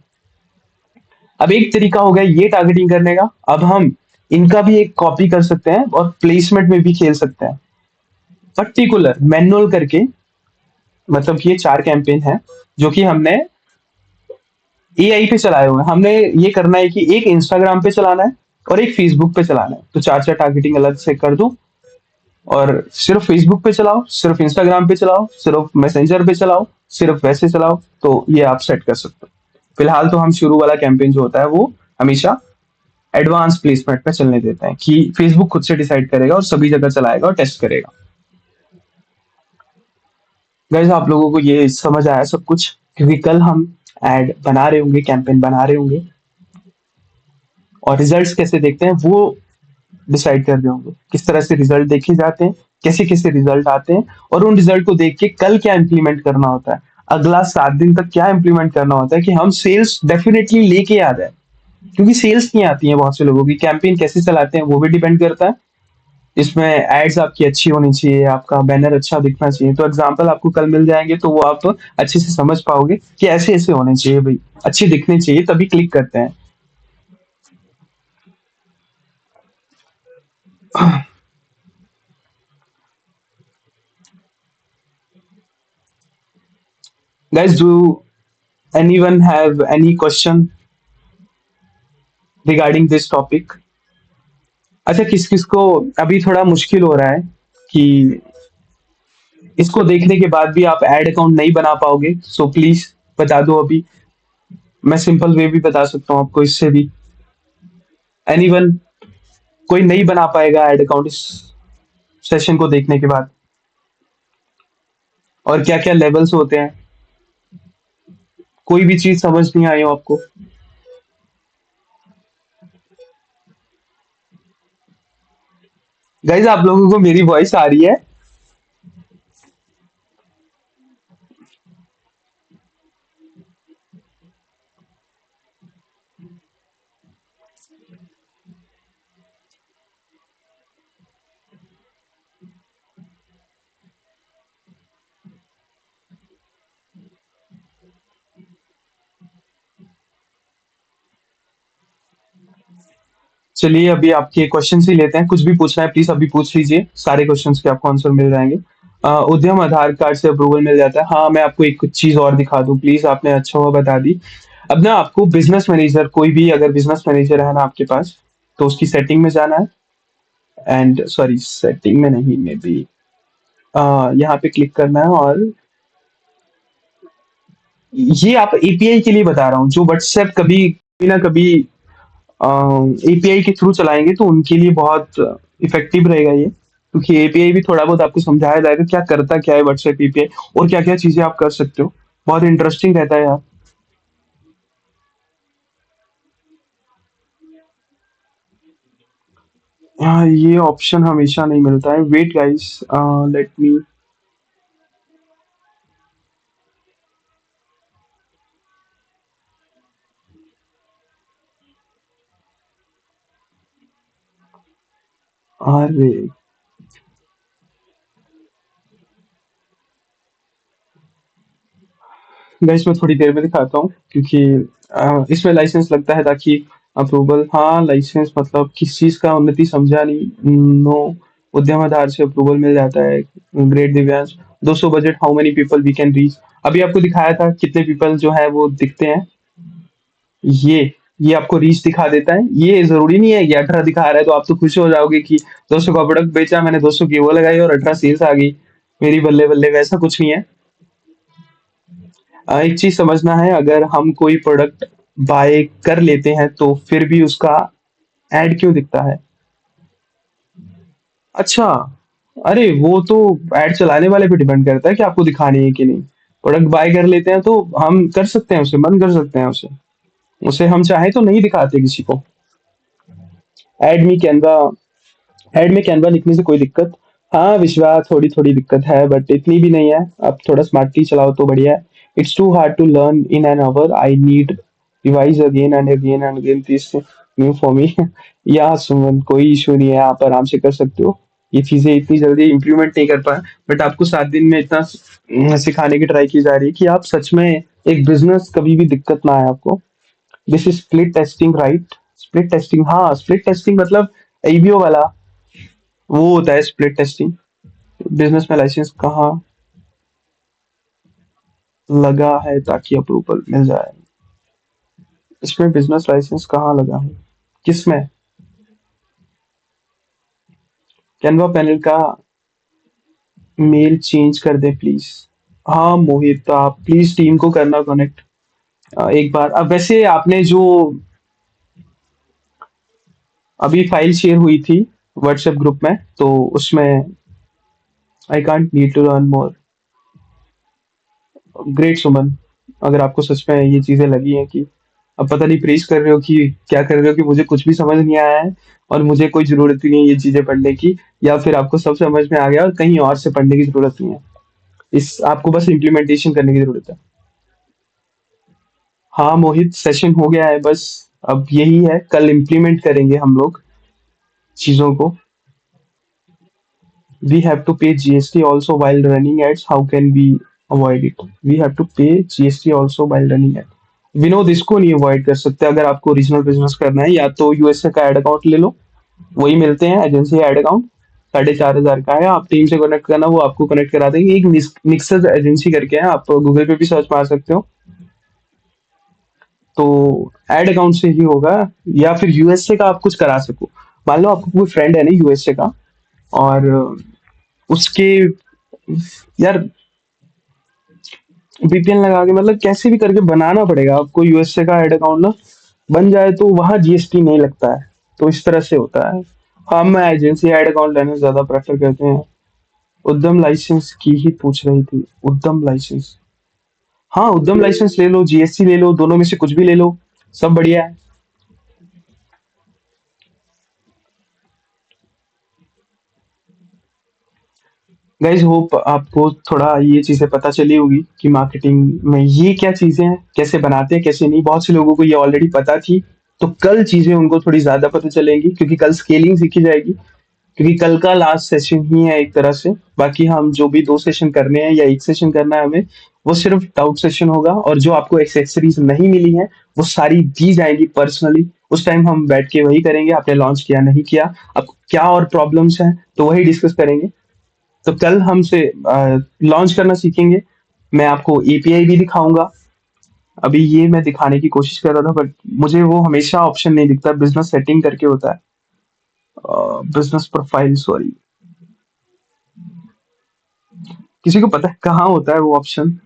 अब एक तरीका हो गया ये टारगेटिंग करने का। अब हम इनका भी एक कॉपी कर सकते हैं और प्लेसमेंट में भी खेल सकते हैं, पर्टिकुलर मैनुअल करके। मतलब ये 4 कैंपेन है जो कि हमने एआई पे चलाए हुए हैं। हमने ये करना है कि एक इंस्टाग्राम पे चलाना है और एक फेसबुक पे चलाना है, तो 4 4 टारगेटिंग अलग से कर दो। और सिर्फ फेसबुक पे चलाओ, सिर्फ इंस्टाग्राम पे चलाओ, सिर्फ मैसेंजर पे चलाओ, सिर्फ वैसे चलाओ, तो ये आप सेट कर सकते हो। फिलहाल तो हम शुरू वाला कैंपेन जो होता है वो हमेशा एडवांस प्लेसमेंट पे चलने देते हैं कि फेसबुक खुद से डिसाइड करेगा और सभी जगह चलाएगा और टेस्ट करेगा। गाइस आप लोगों को ये समझ आया सब कुछ, क्योंकि कल हम एड बना रहे होंगे, कैंपेन बना रहे होंगे, और रिजल्ट्स कैसे देखते हैं वो डिसाइड कर रहे होंगे। किस तरह से रिजल्ट देखे जाते हैं, कैसे कैसे रिजल्ट आते हैं, और उन रिजल्ट को देख के कल क्या इंप्लीमेंट करना होता है, अगला 7 दिन तक क्या इंप्लीमेंट करना होता है कि हम सेल्स डेफिनेटली लेके आ जाए। क्योंकि सेल्स नहीं आती है बहुत से लोगों की, कैंपेन कैसे चलाते हैं वो भी डिपेंड करता है। इसमें एड्स आपकी अच्छी होनी चाहिए, आपका बैनर अच्छा दिखना चाहिए। तो एग्जाम्पल आपको कल मिल जाएंगे, तो वो आप अच्छे से समझ पाओगे कि ऐसे ऐसे होने चाहिए भाई, अच्छे दिखने चाहिए, तभी क्लिक करते हैं। Guys, do anyone have any question regarding this topic? अच्छा, किस किस को अभी थोड़ा मुश्किल हो रहा है कि इसको देखने के बाद भी आप एड अकाउंट नहीं बना पाओगे, सो प्लीज बता दो अभी। मैं सिंपल वे भी बता सकता हूँ आपको इससे भी। एनीवन, कोई नहीं बना पाएगा एड अकाउंट इस सेशन को देखने के बाद? और क्या क्या लेवल्स होते हैं, कोई भी चीज समझ नहीं आई हो आपको? गाइज आप लोगों को मेरी वॉइस आ रही है? चलिए अभी आपके क्वेश्चन ही लेते हैं, कुछ भी पूछना है प्लीज अभी पूछ लीजिए, सारे क्वेश्चंस के आपको आंसर मिल जाएंगे। उद्यम आधार कार्ड से अप्रूवल मिल जाता है। हाँ, मैं आपको एक कुछ चीज और दिखा दूं प्लीज, आपने अच्छा हुआ बता दी। अब ना आपको बिजनेस मैनेजर, कोई भी अगर बिजनेस मैनेजर है ना आपके पास, तो उसकी सेटिंग में जाना है। एंड सॉरी, सेटिंग में नहीं, मे बी यहाँ पे क्लिक करना है। और ये आप एपीआई के लिए बता रहा हूँ, जो व्हाट्सएप कभी ना कभी एपीआई के थ्रू चलाएंगे तो उनके लिए बहुत इफेक्टिव रहेगा ये, क्योंकि एपीआई भी थोड़ा बहुत आपको समझाया जाएगा क्या करता क्या है व्हाट्सएप एपीआई, और क्या क्या चीजें आप कर सकते हो। बहुत इंटरेस्टिंग रहता है यार। हाँ, ये ऑप्शन हमेशा नहीं मिलता है। Wait guys, let me. अरे गाइस, मैं थोड़ी देर में दिखाता हूँ, क्योंकि इसमें लाइसेंस लगता है ताकि अप्रूवल। हाँ, लाइसेंस मतलब किस चीज का, उन्नति समझा नहीं। नो, उद्यम आधार से अप्रूवल मिल जाता है। Great Divyansh. 200 budget, how many people we can reach. अभी आपको दिखाया था कितने पीपल जो है वो दिखते हैं। ये ये आपको रीच दिखा देता है। ये जरूरी नहीं है कि 18 दिखा रहा है तो आप तो खुश हो जाओगे कि 200 का प्रोडक्ट बेचा मैंने, 200 की वो लगाई और 18 सेल्स आ गई मेरी, बल्ले बल्ले। वैसा कुछ नहीं है। एक चीज समझना है, अगर हम कोई प्रोडक्ट बाय कर लेते हैं तो फिर भी उसका ऐड क्यों दिखता है? अच्छा, अरे वो तो ऐड चलाने वाले पे डिपेंड करता है कि आपको दिखानी है कि नहीं। प्रोडक्ट बाय कर लेते हैं तो हम कर सकते हैं, उसे बंद कर सकते हैं, उसे उसे हम चाहे तो नहीं दिखाते किसी को। ऐड मी कैनवा, हेड में कैनवा लिखने से कोई दिक्कत? हाँ विश्वास, थोड़ी थोड़ी दिक्कत है बट इतनी भी नहीं है। आप थोड़ा स्मार्टली चलाओ तो बढ़िया है। It's too hard to learn in an hour, I need revise again and again and again this new for me. या सुमन, कोई इशू नहीं है, आप आराम से कर सकते हो। ये चीजें इतनी जल्दी इम्प्लीमेंट नहीं कर पाए, बट आपको 7 दिन में इतना सिखाने की ट्राई की जा रही है कि आप सच में एक बिजनेस कभी भी दिक्कत ना आए आपको। This is split testing right? Split testing, हाँ स्प्लिट टेस्टिंग मतलब एबीओ वाला वो होता है स्प्लिट टेस्टिंग। बिजनेस में लाइसेंस कहाँ लगा है ताकि अप्रूवल मिल जाए? इसमें बिजनेस लाइसेंस कहाँ लगा है, किसमें? कैनवा पैनल का मेल चेंज कर दे प्लीज। हाँ मोहित, आप प्लीज टीम को करना कनेक्ट एक बार। अब वैसे आपने जो अभी फाइल शेयर हुई थी व्हाट्सएप ग्रुप में, तो उसमें I can't need to learn more. Great Suman, अगर आपको सच में ये चीजें लगी हैं कि अब पता नहीं प्रेज कर रहे हो कि क्या कर रहे हो, कि मुझे कुछ भी समझ नहीं आया है और मुझे कोई जरूरत ही नहीं है ये चीजें पढ़ने की, या फिर आपको सब समझ में आ गया और कहीं और से पढ़ने की जरूरत नहीं है, इस आपको बस इम्प्लीमेंटेशन करने की जरूरत है। हाँ मोहित, सेशन हो गया है बस। अब यही है, कल इम्प्लीमेंट करेंगे हम लोग चीजों को। We have to pay GST also while running ads. How can we avoid it? We have to pay GST also while running ads. Vinod, इसको नहीं अवॉइड कर सकते। अगर आपको रीजनल बिजनेस करना है या तो यूएसए का एड अकाउंट ले लो, वही मिलते हैं एजेंसी एड अकाउंट। 4,500 का है। आप टीम से कनेक्ट करना, वो आपको कनेक्ट करा देंगे। एक निक्सस एजेंसी करके है, आप गूगल पे भी सर्च मार सकते हो। तो एड अकाउंट से ही होगा, या फिर यूएसए का आप कुछ करा सको। मान लो आपको कोई फ्रेंड है ना यूएसए का, और उसके यार वीपीएन लगा के, मतलब कैसे भी करके बनाना पड़ेगा आपको यूएसए का एड अकाउंट ना। बन जाए तो वहां जीएसटी नहीं लगता है। तो इस तरह से होता है। हम एजेंसी एड अकाउंट लेना ज्यादा प्रेफर करते हैं। उद्यम लाइसेंस की ही पूछ रही थी। उद्यम लाइसेंस, हाँ उद्यम लाइसेंस ले लो, जीएसटी ले लो, दोनों में से कुछ भी ले लो, सब बढ़िया है। गाइज होप आपको थोड़ा ये चीजें पता चली होगी कि मार्केटिंग में ये क्या चीजें हैं, कैसे बनाते हैं कैसे नहीं। बहुत से लोगों को ये ऑलरेडी पता थी, तो कल चीजें उनको थोड़ी ज्यादा पता चलेंगी, क्योंकि कल स्केलिंग सीखी जाएगी। क्योंकि कल का लास्ट सेशन ही है एक तरह से। बाकी हम जो भी 2 सेशन करने हैं या एक सेशन करना है हमें, वो सिर्फ डाउट सेशन होगा, और जो आपको एक्सेसरीज नहीं मिली है वो सारी दी जाएंगी पर्सनली। उस टाइम हम बैठ के वही करेंगे, आपने लॉन्च किया नहीं किया, आपको क्या और प्रॉब्लम्स हैं, तो वही डिस्कस करेंगे। तो कल हमसे लॉन्च करना सीखेंगे। मैं आपको एपीआई भी दिखाऊंगा। अभी ये मैं दिखाने की कोशिश कर रहा था, बट मुझे वो हमेशा ऑप्शन नहीं दिखता, बिजनेस सेटिंग करके होता है, बिजनेस प्रोफाइल, सॉरी। किसी को पता है कहाँ होता है वो ऑप्शन?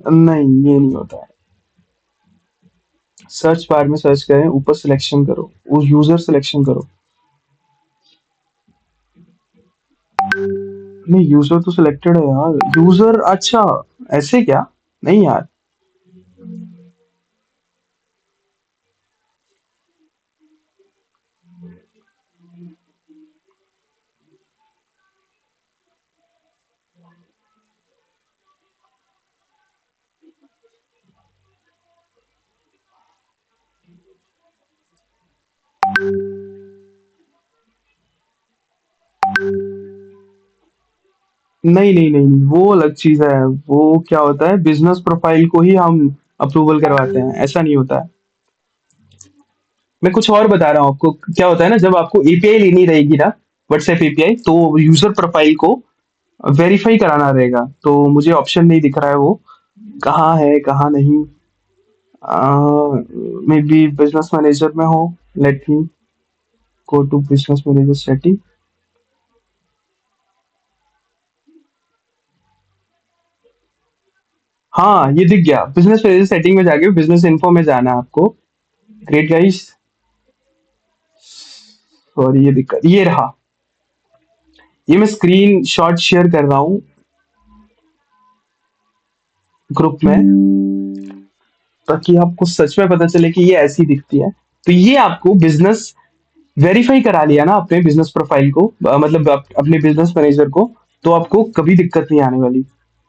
नहीं, ये नहीं होता है। सर्च बार में सर्च करें, ऊपर सिलेक्शन करो, उस यूजर सिलेक्शन करो। नहीं, यूजर तो सिलेक्टेड है यार, यूजर, अच्छा, ऐसे क्या? नहीं यार। नहीं नहीं नहीं नहीं, वो अलग चीज है। वो क्या होता है, बिजनेस प्रोफाइल को ही हम अप्रूवल करवाते हैं, ऐसा नहीं होता है। मैं कुछ और बता रहा हूँ आपको। क्या होता है ना, जब आपको एपीआई लेनी रहेगी ना, व्हाट्सएप एपीआई, तो यूजर प्रोफाइल को वेरीफाई कराना रहेगा। तो मुझे ऑप्शन नहीं दिख रहा है, वो कहाँ है कहाँ नहीं। मे बी बिजनेस मैनेजर में हो। Let me go to business manager setting. हाँ, ये दिख गया, बिजनेस मैनेजर सेटिंग में जाके बिजनेस इन्फो में जाना है आपको। Great guys. सॉरी, ये दिक्कत ये रहा। ये मैं स्क्रीन शॉट शेयर कर रहा हूँ ग्रुप में, ताकि आपको सच में पता चले कि ये ऐसी दिखती है। तो ये आपको बिजनेस वेरीफाई करा लिया ना अपने बिजनेस प्रोफाइल को, मतलब अपने बिजनेस मैनेजर को, तो आपको कभी दिक्कत नहीं आने वाली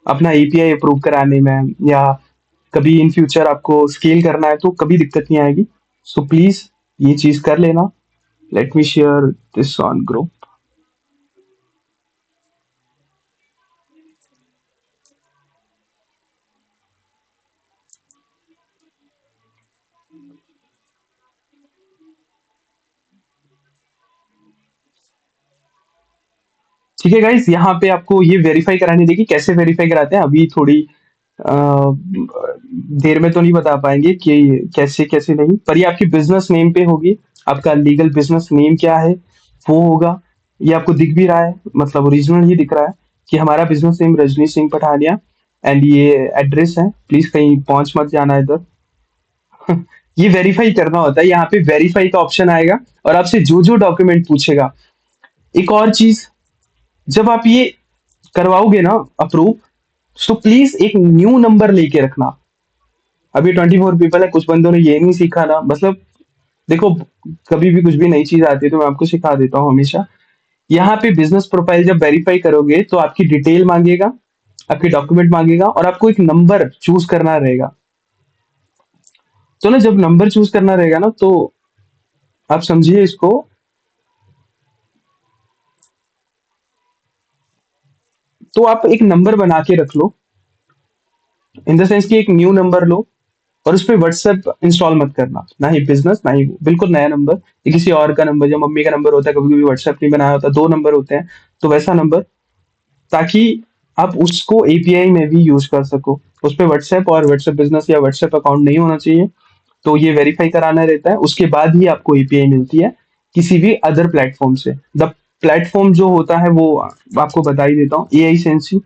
अपना एपीआई अप्रूव कराने में, या कभी इन फ्यूचर आपको स्केल करना है तो कभी दिक्कत नहीं आएगी। सो प्लीज ये चीज कर लेना। Late me share this on group. ठीक है गाइस, यहाँ पे आपको ये वेरीफाई करानी देगी। कैसे वेरीफाई कराते हैं अभी थोड़ी अ, देर में तो नहीं बता पाएंगे कि कैसे कैसे नहीं, पर ये आपकी बिजनेस नेम पे होगी। आपका लीगल बिजनेस नेम क्या है वो होगा। ये आपको दिख भी रहा है, मतलब ओरिजिनल ही दिख रहा है कि हमारा business name Rajni Singh Pathania, and ये एड्रेस है। प्लीज कहीं पहुंच मत जाना इधर। ये वेरीफाई करना होता है, यहाँ पे वेरीफाई का ऑप्शन आएगा और आपसे जो जो डॉक्यूमेंट पूछेगा। एक और चीज, जब आप ये करवाओगे ना अप्रूव, तो प्लीज एक न्यू नंबर लेके रखना। अभी 24 पीपल है, कुछ बंदों ने ये नहीं सीखा ना, मतलब देखो, कभी भी कुछ भी नई चीज आती है तो मैं आपको सिखा देता हूँ हमेशा। यहाँ पे बिजनेस प्रोफाइल जब वेरीफाई करोगे तो आपकी डिटेल मांगेगा, आपके डॉक्यूमेंट मांगेगा, और आपको एक नंबर चूज करना रहेगा। तो ना, जब नंबर चूज करना रहेगा ना, तो आप समझिए इसको। तो आप एक नंबर बना के रख लो, इन द सेंस कि एक न्यू नंबर लो, और उस पर व्हाट्सएप इंस्टॉल मत करना, ना ही बिजनेस ना ही वो, बिल्कुल नया नंबर। ये किसी और का नंबर, जो मम्मी का नंबर होता है, कभी कभी व्हाट्सएप नहीं बनाया होता, दो नंबर होते हैं, तो वैसा नंबर, ताकि आप उसको एपीआई में भी यूज कर सको। उस पर व्हाट्सएप और व्हाट्सएप बिजनेस या व्हाट्सएप अकाउंट नहीं होना चाहिए। तो ये वेरीफाई कराना रहता है, उसके बाद ही आपको एपीआई मिलती है किसी भी अदर प्लेटफॉर्म से। द प्लेटफॉर्म जो होता है वो आपको बता ही देता हूँ, एआई सेंसी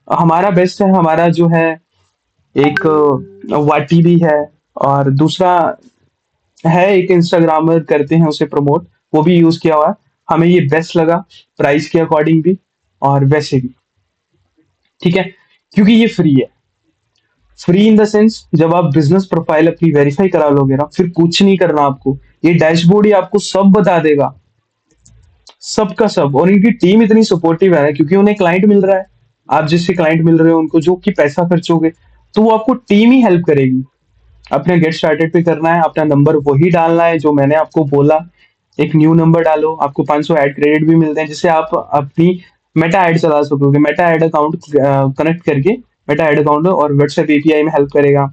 हमारा बेस्ट है। हमारा जो है एक वाटी भी है, और दूसरा है एक इंस्टाग्रामर करते हैं उसे प्रमोट, वो भी यूज किया हुआ है। हमें ये बेस्ट लगा, प्राइस के अकॉर्डिंग भी और वैसे भी। ठीक है, क्योंकि ये फ्री है। फ्री इन द सेंस, जब आप बिजनेस प्रोफाइल अपनी वेरीफाई करा लोगे ना, फिर कुछ नहीं करना आपको। ये डैशबोर्ड ही आपको सब बता देगा, सबका सब। और इनकी टीम इतनी सपोर्टिव है क्योंकि उन्हें क्लाइंट मिल रहा है। आप जिससे क्लाइंट मिल रहे हो उनको जो कि पैसा खर्चोगे, तो वो आपको टीम ही हेल्प करेगी। अपने गेट स्टार्टेड पे करना है, अपना नंबर वही डालना है जो मैंने आपको बोला, एक न्यू नंबर डालो, आपको 500 ऐड क्रेडिट भी मिलते हैं, जिससे आप अपनी मेटा ऐड चला सकोगे। मेटा ऐड अकाउंट कनेक्ट करके, मेटा ऐड अकाउंट और व्हाट्सएप एपीआई में हेल्प करेगा,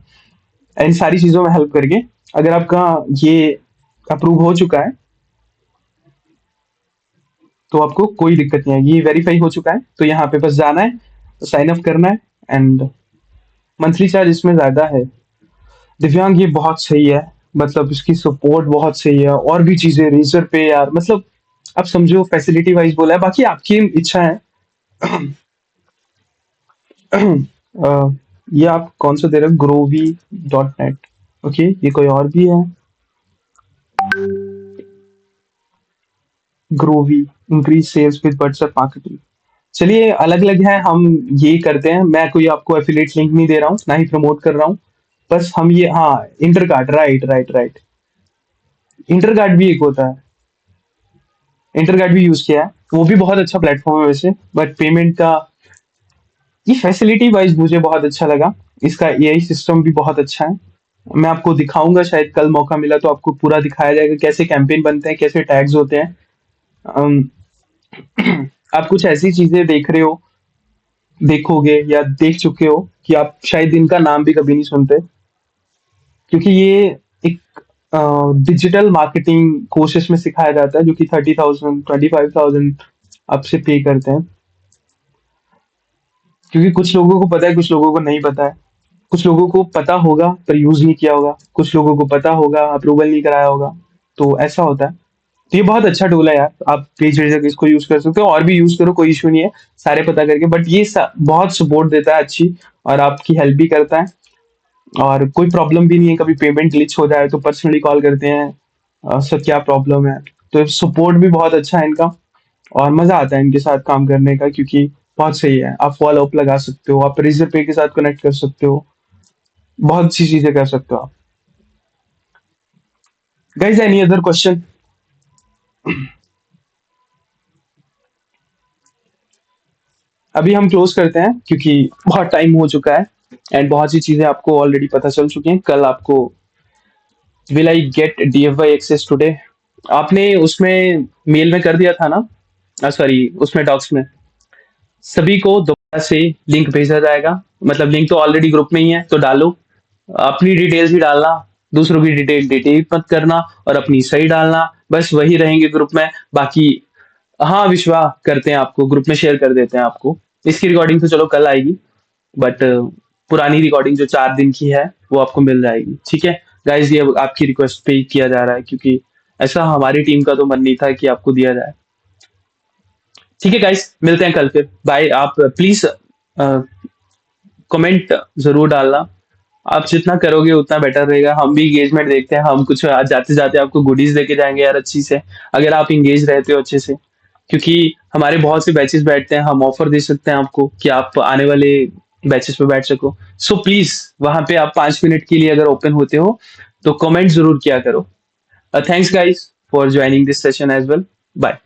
इन सारी चीजों में हेल्प करके अगर आपका ये अप्रूव हो चुका है तो आपको कोई दिक्कत नहीं आएगी। ये वेरीफाई हो चुका है तो यहाँ पे बस जाना है, साइन अप करना है, एंड मंथली चार्ज इसमें ज्यादा है। दिव्यांग ये बहुत सही है, मतलब इसकी सपोर्ट बहुत सही है, और भी चीजें रेजर पे यार, मतलब आप समझो फैसिलिटी वाइज बोला है, बाकी आपकी इच्छा है। अ, ये आप कौन सा दे रहे हो, ग्रोवी.net? ओके, ये कोई और भी है, Groovy, increase sales with WhatsApp marketing. चलिए अलग अलग है, हम ये करते हैं, मैं कोई आपको एफिलिएट लिंक नहीं दे रहा हूँ, ना ही प्रमोट कर रहा हूँ। बस हम ये, हाँ, इंटरकार्ट, राइट राइट राइट, इंटरकार्ट भी एक होता है, इंटरकार्ट भी यूज किया है, वो भी बहुत अच्छा प्लेटफॉर्म है वैसे, बट पेमेंट का ये फैसिलिटी वाइज मुझे बहुत अच्छा लगा। इसका एआई सिस्टम भी बहुत अच्छा है। मैं आपको दिखाऊंगा, शायद कल मौका मिला तो आपको पूरा दिखाया जाएगा कैसे कैंपेन बनते हैं, कैसे टैग्स होते हैं। अम, आप कुछ ऐसी चीजें देख रहे हो, देखोगे या देख चुके हो कि आप शायद इनका नाम भी कभी नहीं सुनते, क्योंकि ये एक डिजिटल मार्केटिंग कोर्सेस में सिखाया जाता है, जो कि 30,000 25,000 आपसे पे करते हैं। क्योंकि कुछ लोगों को पता है, कुछ लोगों को नहीं पता है, कुछ लोगों को पता होगा पर यूज नहीं किया होगा, कुछ लोगों को पता होगा अप्रूवल नहीं कराया होगा, तो ऐसा होता है। तो ये बहुत अच्छा टूल है यार, आप पेज रेजर इसको यूज कर सकते हो, और भी यूज करो, कोई इशू नहीं है, सारे पता करके, बट ये बहुत सपोर्ट देता है अच्छी, और आपकी हेल्प भी करता है, और कोई प्रॉब्लम भी नहीं है, कभी पेमेंट ग्लिच हो जाए तो पर्सनली कॉल करते हैं, सर क्या प्रॉब्लम है, तो सपोर्ट भी बहुत अच्छा है इनका, और मजा आता है इनके साथ काम करने का, क्योंकि बहुत सही है, आप फॉलो अप लगा सकते हो, आप रेजर पे के साथ कनेक्ट कर सकते हो, बहुत सी चीजें कर सकते हो आप। Guys any other question? अभी हम क्लोज करते हैं क्योंकि बहुत टाइम हो चुका है, एंड बहुत सी चीजें आपको ऑलरेडी पता चल चुकी हैं। कल आपको will I get DFI access today, आपने उसमें मेल में कर दिया था ना, सॉरी उसमें डॉक्स में, सभी को दोबारा से लिंक भेजा जाएगा, मतलब लिंक तो ऑलरेडी ग्रुप में ही है, तो डालो, अपनी डिटेल्स ही डालना, दूसरों की डिटेल डिटेल मत करना, और अपनी सही डालना, बस वही रहेंगे ग्रुप में, बाकी हाँ विश्वास करते हैं, आपको ग्रुप में शेयर कर देते हैं आपको। इसकी रिकॉर्डिंग तो चलो कल आएगी, बट पुरानी रिकॉर्डिंग जो 4 दिन की है वो आपको मिल जाएगी, ठीक है गाइज, ये आपकी रिक्वेस्ट पे ही किया जा रहा है, क्योंकि ऐसा हमारी टीम का तो मन नहीं था कि आपको दिया जाए। ठीक है गाइज, मिलते हैं कल फिर, बाय। आप प्लीज कमेंट जरूर डालना, आप जितना करोगे उतना बेटर रहेगा, हम भी इंगेजमेंट देखते हैं, हम कुछ आज जाते जाते आपको गुडीज देके जाएंगे यार अच्छी से, अगर आप इंगेज रहते हो अच्छे से, क्योंकि हमारे बहुत से बैचेस बैठते हैं, हम ऑफर दे सकते हैं आपको कि आप आने वाले बैचेस पे बैठ सको। सो प्लीज वहां पे आप 5 मिनट के लिए अगर ओपन होते हो तो कमेंट जरूर किया करो। Thanks guys for joining this session as well, bye.